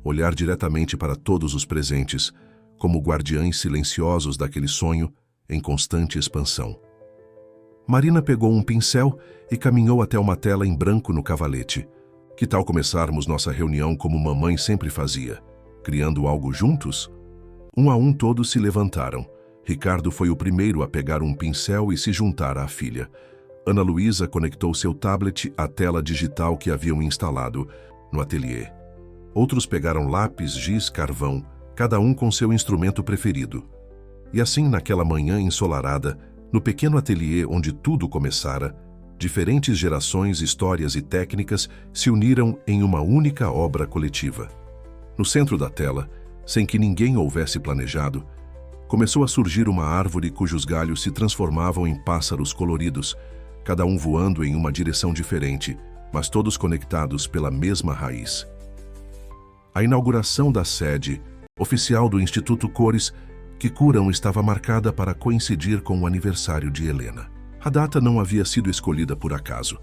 olhar diretamente para todos os presentes, como guardiães silenciosos daquele sonho em constante expansão. Marina pegou um pincel e caminhou até uma tela em branco no cavalete. Que tal começarmos nossa reunião como mamãe sempre fazia, criando algo juntos? Um a um todos se levantaram. Ricardo foi o primeiro a pegar um pincel e se juntar à filha. Ana Luísa conectou seu tablet à tela digital que haviam instalado no ateliê. Outros pegaram lápis, giz, carvão, cada um com seu instrumento preferido. E assim, naquela manhã ensolarada, no pequeno ateliê onde tudo começara, diferentes gerações, histórias e técnicas se uniram em uma única obra coletiva. No centro da tela, sem que ninguém houvesse planejado, começou a surgir uma árvore cujos galhos se transformavam em pássaros coloridos, cada um voando em uma direção diferente, mas todos conectados pela mesma raiz. A inauguração da sede oficial do Instituto Cores que Curam estava marcada para coincidir com o aniversário de Helena. A data não havia sido escolhida por acaso.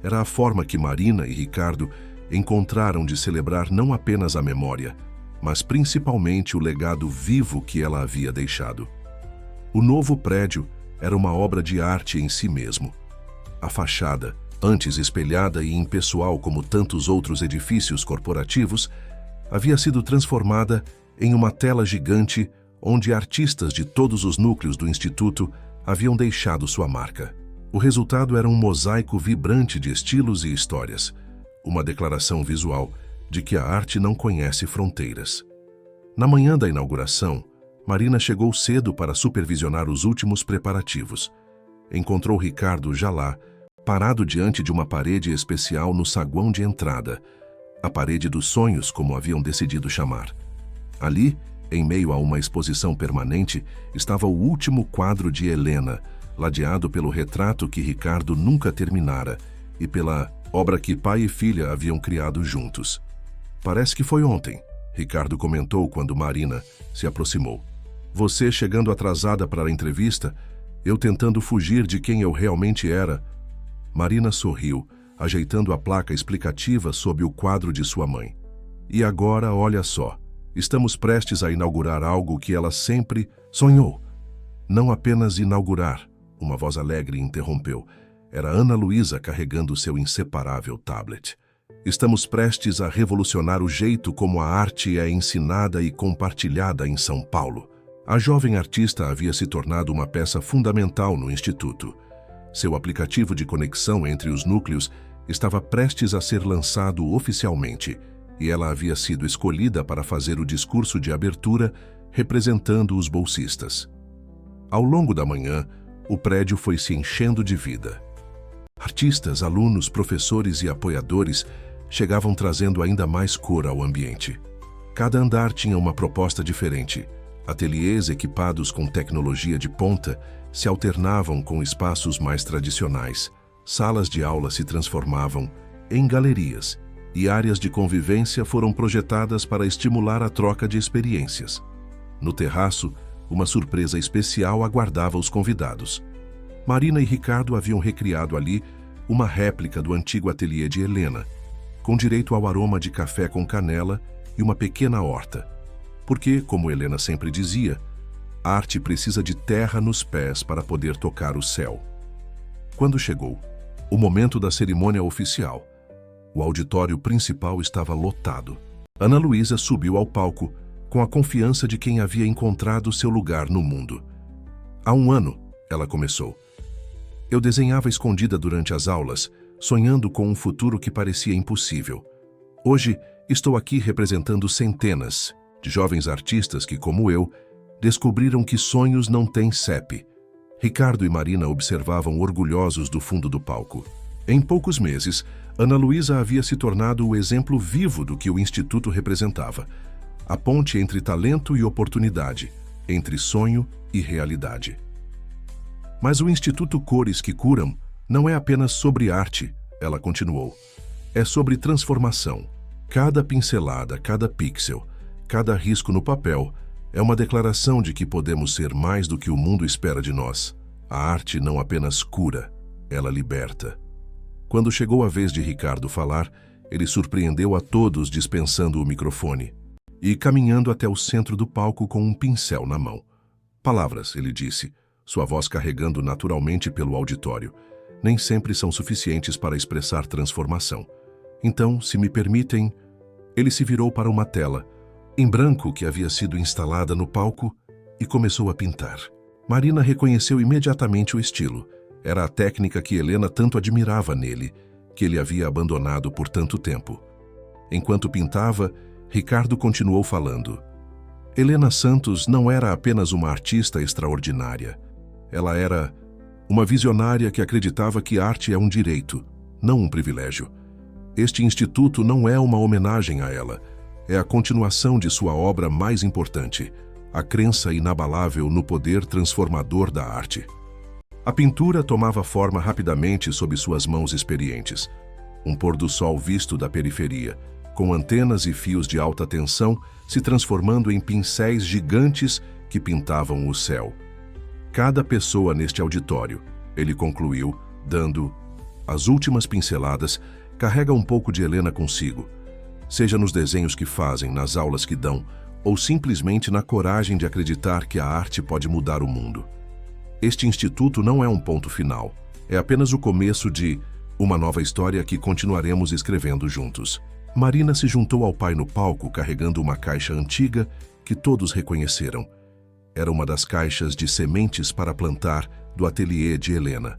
Era a forma que Marina e Ricardo encontraram de celebrar não apenas a memória, mas principalmente o legado vivo que ela havia deixado. O novo prédio era uma obra de arte em si mesmo. A fachada, antes espelhada e impessoal como tantos outros edifícios corporativos, havia sido transformada em uma tela gigante onde artistas de todos os núcleos do Instituto haviam deixado sua marca. O resultado era um mosaico vibrante de estilos e histórias, uma declaração visual de que a arte não conhece fronteiras. Na manhã da inauguração, Marina chegou cedo para supervisionar os últimos preparativos. Encontrou Ricardo já lá, parado diante de uma parede especial no saguão de entrada, a parede dos sonhos, como haviam decidido chamar. Ali, em meio a uma exposição permanente, estava o último quadro de Helena, ladeado pelo retrato que Ricardo nunca terminara e pela obra que pai e filha haviam criado juntos. Parece que foi ontem, Ricardo comentou quando Marina se aproximou. Você chegando atrasada para a entrevista, eu tentando fugir de quem eu realmente era. Marina sorriu, ajeitando a placa explicativa sob o quadro de sua mãe. E agora, olha só, estamos prestes a inaugurar algo que ela sempre sonhou. Não apenas inaugurar, uma voz alegre interrompeu. Era Ana Luísa carregando seu inseparável tablet. Estamos prestes a revolucionar o jeito como a arte é ensinada e compartilhada em São Paulo. A jovem artista havia se tornado uma peça fundamental no Instituto. Seu aplicativo de conexão entre os núcleos estava prestes a ser lançado oficialmente, e ela havia sido escolhida para fazer o discurso de abertura representando os bolsistas. Ao longo da manhã, o prédio foi se enchendo de vida. Artistas, alunos, professores e apoiadores chegavam trazendo ainda mais cor ao ambiente. Cada andar tinha uma proposta diferente. Ateliês equipados com tecnologia de ponta se alternavam com espaços mais tradicionais. Salas de aula se transformavam em galerias e áreas de convivência foram projetadas para estimular a troca de experiências. No terraço, uma surpresa especial aguardava os convidados. Marina e Ricardo haviam recriado ali uma réplica do antigo ateliê de Helena, com direito ao aroma de café com canela e uma pequena horta. Porque, como Helena sempre dizia, a arte precisa de terra nos pés para poder tocar o céu. Quando chegou o momento da cerimônia oficial, o auditório principal estava lotado. Ana Luísa subiu ao palco com a confiança de quem havia encontrado seu lugar no mundo. Há um ano, ela começou. Eu desenhava escondida durante as aulas, sonhando com um futuro que parecia impossível. Hoje, estou aqui representando centenas de jovens artistas que, como eu, descobriram que sonhos não têm CEP. Ricardo e Marina observavam orgulhosos do fundo do palco. Em poucos meses, Ana Luísa havia se tornado o exemplo vivo do que o Instituto representava. A ponte entre talento e oportunidade, entre sonho e realidade. Mas o Instituto Cores que Curam não é apenas sobre arte, ela continuou. É sobre transformação. Cada pincelada, cada pixel, cada risco no papel é uma declaração de que podemos ser mais do que o mundo espera de nós. A arte não apenas cura, ela liberta. Quando chegou a vez de Ricardo falar, ele surpreendeu a todos dispensando o microfone. e caminhando até o centro do palco com um pincel na mão. Palavras, ele disse, sua voz carregando naturalmente pelo auditório, nem sempre são suficientes para expressar transformação. Então, se me permitem, ele se virou para uma tela, em branco que havia sido instalada no palco, e começou a pintar. Marina reconheceu imediatamente o estilo. Era a técnica que Helena tanto admirava nele, que ele havia abandonado por tanto tempo. Enquanto pintava, Ricardo continuou falando. Helena Santos não era apenas uma artista extraordinária. Ela era uma visionária que acreditava que arte é um direito, não um privilégio. Este instituto não é uma homenagem a ela, é a continuação de sua obra mais importante, a crença inabalável no poder transformador da arte. A pintura tomava forma rapidamente sob suas mãos experientes. Um pôr-do-sol visto da periferia, com antenas e fios de alta tensão se transformando em pincéis gigantes que pintavam o céu. Cada pessoa neste auditório, ele concluiu, dando as últimas pinceladas, carrega um pouco de Helena consigo, seja nos desenhos que fazem, nas aulas que dão, ou simplesmente na coragem de acreditar que a arte pode mudar o mundo. Este instituto não é um ponto final, é apenas o começo de uma nova história que continuaremos escrevendo juntos. Marina se juntou ao pai no palco carregando uma caixa antiga que todos reconheceram. Era uma das caixas de sementes para plantar do ateliê de Helena.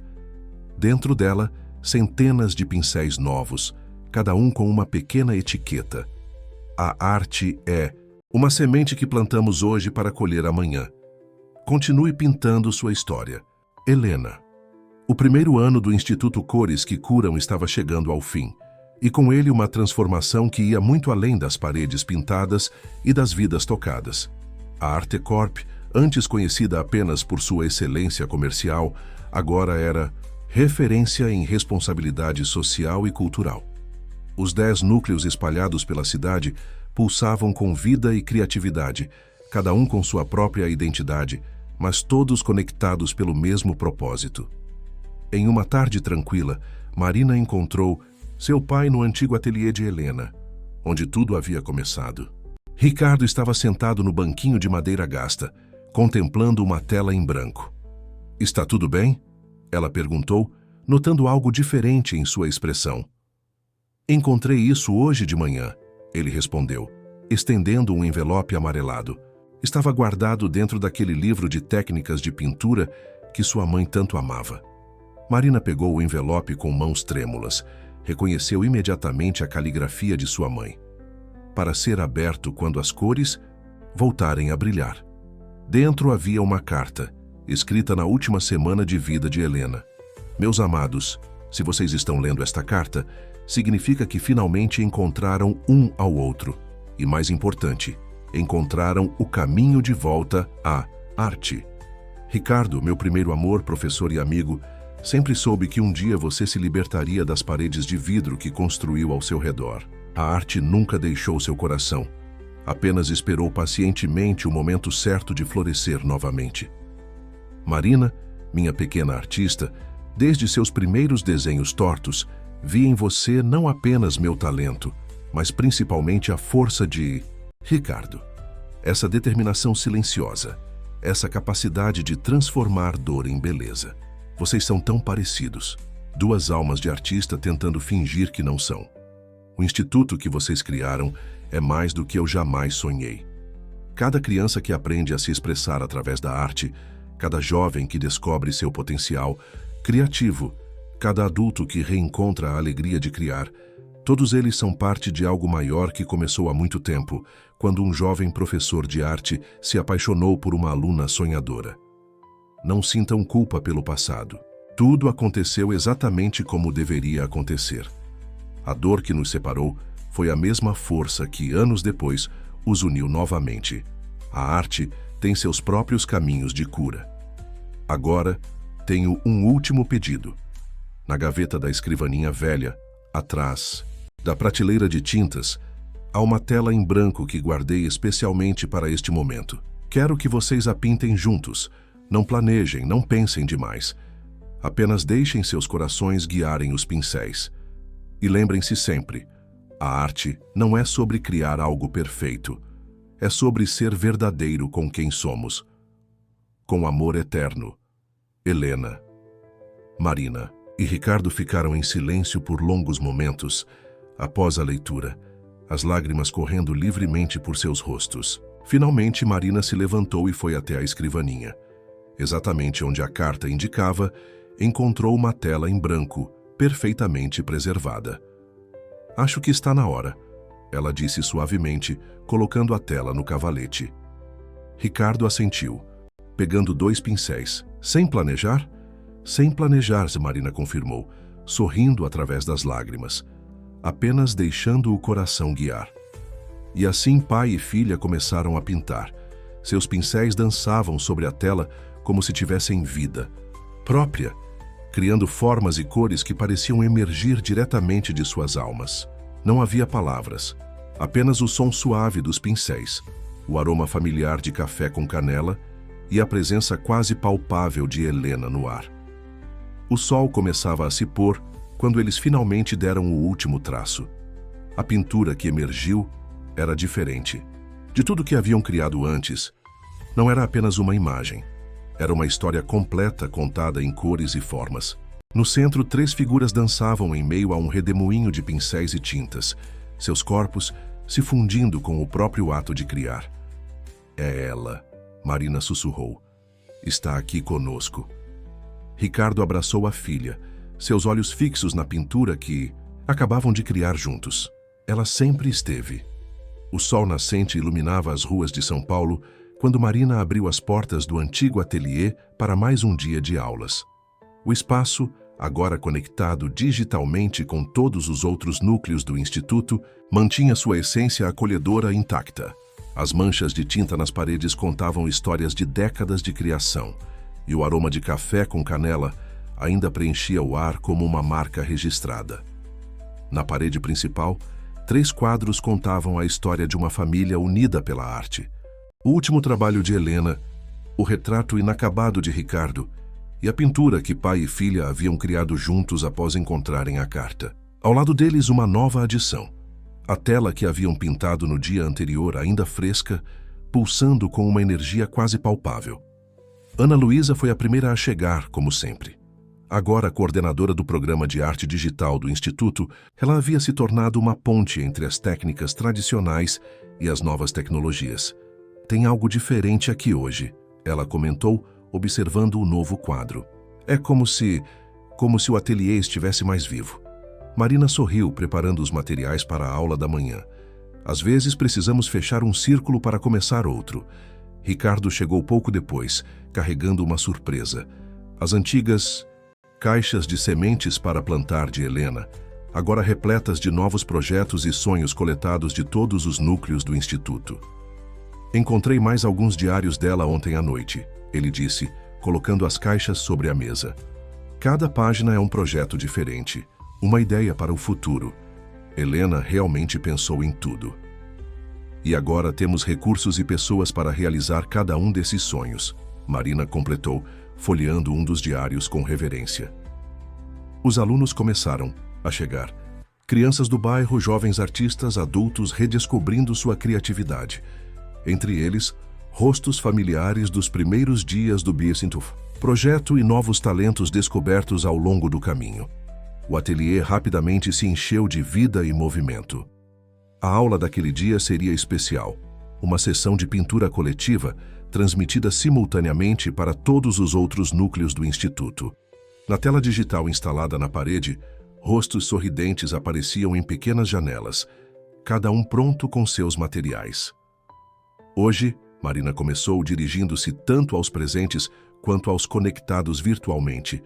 Dentro dela, centenas de pincéis novos, cada um com uma pequena etiqueta. A arte é uma semente que plantamos hoje para colher amanhã. Continue pintando sua história. Helena. O primeiro ano do Instituto Cores que Curam estava chegando ao fim, e com ele uma transformação que ia muito além das paredes pintadas e das vidas tocadas. A Artecorp, antes conhecida apenas por sua excelência comercial, agora era referência em responsabilidade social e cultural. Os 10 núcleos espalhados pela cidade pulsavam com vida e criatividade, cada um com sua própria identidade, mas todos conectados pelo mesmo propósito. Em uma tarde tranquila, Marina encontrou seu pai no antigo ateliê de Helena, onde tudo havia começado. Ricardo estava sentado no banquinho de madeira gasta, contemplando uma tela em branco. "Está tudo bem?" ela perguntou, notando algo diferente em sua expressão. "Encontrei isso hoje de manhã", ele respondeu, estendendo um envelope amarelado. Estava guardado dentro daquele livro de técnicas de pintura que sua mãe tanto amava. Marina pegou o envelope com mãos trêmulas. Reconheceu imediatamente a caligrafia de sua mãe. Para ser aberto quando as cores voltarem a brilhar. Dentro havia uma carta, escrita na última semana de vida de Helena. "Meus amados, se vocês estão lendo esta carta, significa que finalmente encontraram um ao outro. E mais importante, encontraram o caminho de volta à arte. Ricardo, meu primeiro amor, professor e amigo, sempre soube que um dia você se libertaria das paredes de vidro que construiu ao seu redor. A arte nunca deixou seu coração. Apenas esperou pacientemente o momento certo de florescer novamente. Marina, minha pequena artista, desde seus primeiros desenhos tortos, vi em você não apenas meu talento, mas principalmente a força de Ricardo. Essa determinação silenciosa, essa capacidade de transformar dor em beleza. Vocês são tão parecidos, 2 almas de artista tentando fingir que não são. O instituto que vocês criaram é mais do que eu jamais sonhei. Cada criança que aprende a se expressar através da arte, cada jovem que descobre seu potencial criativo, cada adulto que reencontra a alegria de criar, todos eles são parte de algo maior que começou há muito tempo, quando um jovem professor de arte se apaixonou por uma aluna sonhadora. Não sintam culpa pelo passado. Tudo aconteceu exatamente como deveria acontecer. A dor que nos separou foi a mesma força que, anos depois, os uniu novamente. A arte tem seus próprios caminhos de cura. Agora, tenho um último pedido. Na gaveta da escrivaninha velha, atrás da prateleira de tintas, há uma tela em branco que guardei especialmente para este momento. Quero que vocês a pintem juntos. Não planejem, não pensem demais. Apenas deixem seus corações guiarem os pincéis. E lembrem-se sempre, a arte não é sobre criar algo perfeito, É sobre ser verdadeiro com quem somos. Com amor eterno. Helena. Marina e Ricardo ficaram em silêncio por longos momentos, após a leitura, as lágrimas correndo livremente por seus rostos. Finalmente, Marina se levantou e foi até a escrivaninha. Exatamente onde a carta indicava, encontrou uma tela em branco, perfeitamente preservada. "Acho que está na hora", ela disse suavemente, colocando a tela no cavalete. Ricardo assentiu, pegando 2 pincéis. "Sem planejar?" "Sem planejar", Marina confirmou, sorrindo através das lágrimas, apenas deixando o coração guiar. E assim pai e filha começaram a pintar. Seus pincéis dançavam sobre a tela como se tivessem vida própria, criando formas e cores que pareciam emergir diretamente de suas almas. Não havia palavras, apenas o som suave dos pincéis, o aroma familiar de café com canela e a presença quase palpável de Helena no ar. O sol começava a se pôr quando eles finalmente deram o último traço. A pintura que emergiu era diferente de tudo que haviam criado antes. Não era apenas uma imagem. Era uma história completa contada em cores e formas. No centro, 3 figuras dançavam em meio a um redemoinho de pincéis e tintas, seus corpos se fundindo com o próprio ato de criar. "É ela", Marina sussurrou. "Está aqui conosco." Ricardo abraçou a filha, seus olhos fixos na pintura que acabavam de criar juntos. Ela sempre esteve. O sol nascente iluminava as ruas de São Paulo quando Marina abriu as portas do antigo ateliê para mais um dia de aulas. O espaço, agora conectado digitalmente com todos os outros núcleos do Instituto, mantinha sua essência acolhedora intacta. As manchas de tinta nas paredes contavam histórias de décadas de criação, e o aroma de café com canela ainda preenchia o ar como uma marca registrada. Na parede principal, 3 quadros contavam a história de uma família unida pela arte. O último trabalho de Helena, o retrato inacabado de Ricardo e a pintura que pai e filha haviam criado juntos após encontrarem a carta. Ao lado deles, uma nova adição. A tela que haviam pintado no dia anterior, ainda fresca, pulsando com uma energia quase palpável. Ana Luísa foi a primeira a chegar, como sempre. Agora coordenadora do programa de arte digital do Instituto, ela havia se tornado uma ponte entre as técnicas tradicionais e as novas tecnologias. "Tem algo diferente aqui hoje", ela comentou, observando o novo quadro. "É como se o ateliê estivesse mais vivo." Marina sorriu, preparando os materiais para a aula da manhã. "Às vezes precisamos fechar um círculo para começar outro." Ricardo chegou pouco depois, carregando uma surpresa. As antigas caixas de sementes para plantar de Helena, agora repletas de novos projetos e sonhos coletados de todos os núcleos do Instituto. "Encontrei mais alguns diários dela ontem à noite", ele disse, colocando as caixas sobre a mesa. "Cada página é um projeto diferente, uma ideia para o futuro." Helena realmente pensou em tudo. "E agora temos recursos e pessoas para realizar cada um desses sonhos", Marina completou, folheando um dos diários com reverência. Os alunos começaram a chegar. Crianças do bairro, jovens artistas, adultos redescobrindo sua criatividade. Entre eles, rostos familiares dos primeiros dias do Biercenthof, projeto e novos talentos descobertos ao longo do caminho. O ateliê rapidamente se encheu de vida e movimento. A aula daquele dia seria especial, uma sessão de pintura coletiva transmitida simultaneamente para todos os outros núcleos do Instituto. Na tela digital instalada na parede, rostos sorridentes apareciam em pequenas janelas, cada um pronto com seus materiais. "Hoje", Marina começou, dirigindo-se tanto aos presentes quanto aos conectados virtualmente,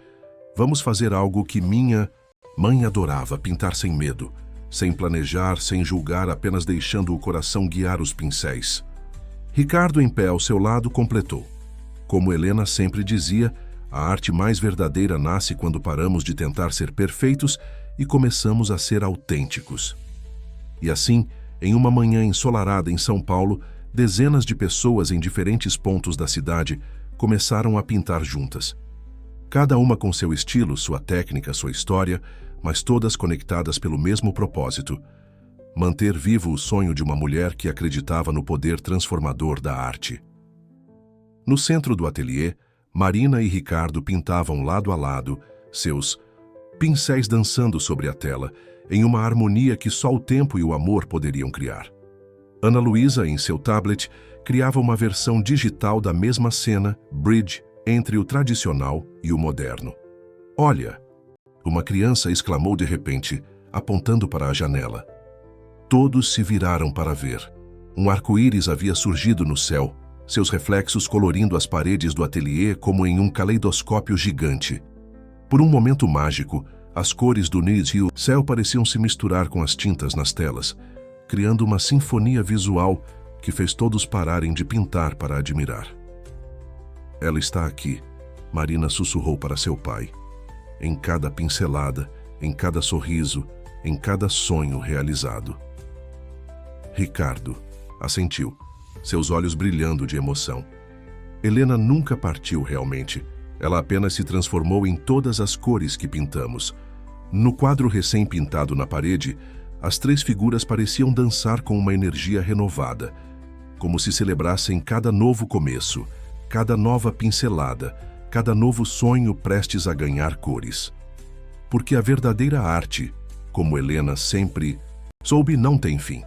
"vamos fazer algo que minha mãe adorava: pintar sem medo, sem planejar, sem julgar, apenas deixando o coração guiar os pincéis." Ricardo, em pé ao seu lado, completou: "Como Helena sempre dizia, a arte mais verdadeira nasce quando paramos de tentar ser perfeitos e começamos a ser autênticos." E assim, em uma manhã ensolarada em São Paulo, dezenas de pessoas em diferentes pontos da cidade começaram a pintar juntas. Cada uma com seu estilo, sua técnica, sua história, mas todas conectadas pelo mesmo propósito: manter vivo o sonho de uma mulher que acreditava no poder transformador da arte. No centro do ateliê, Marina e Ricardo pintavam lado a lado, seus pincéis dançando sobre a tela, em uma harmonia que só o tempo e o amor poderiam criar. Ana Luísa, em seu tablet, criava uma versão digital da mesma cena, bridge, entre o tradicional e o moderno. "Olha!" uma criança exclamou de repente, apontando para a janela. Todos se viraram para ver. Um arco-íris havia surgido no céu, seus reflexos colorindo as paredes do ateliê como em um caleidoscópio gigante. Por um momento mágico, as cores do Nid e o céu pareciam se misturar com as tintas nas telas, criando uma sinfonia visual que fez todos pararem de pintar para admirar. "Ela está aqui", Marina sussurrou para seu pai. "Em cada pincelada, em cada sorriso, em cada sonho realizado." Ricardo assentiu, seus olhos brilhando de emoção. Helena nunca partiu realmente. Ela apenas se transformou em todas as cores que pintamos. No quadro recém-pintado na parede, as 3 figuras pareciam dançar com uma energia renovada, como se celebrassem cada novo começo, cada nova pincelada, cada novo sonho prestes a ganhar cores. Porque a verdadeira arte, como Helena sempre soube, não tem fim.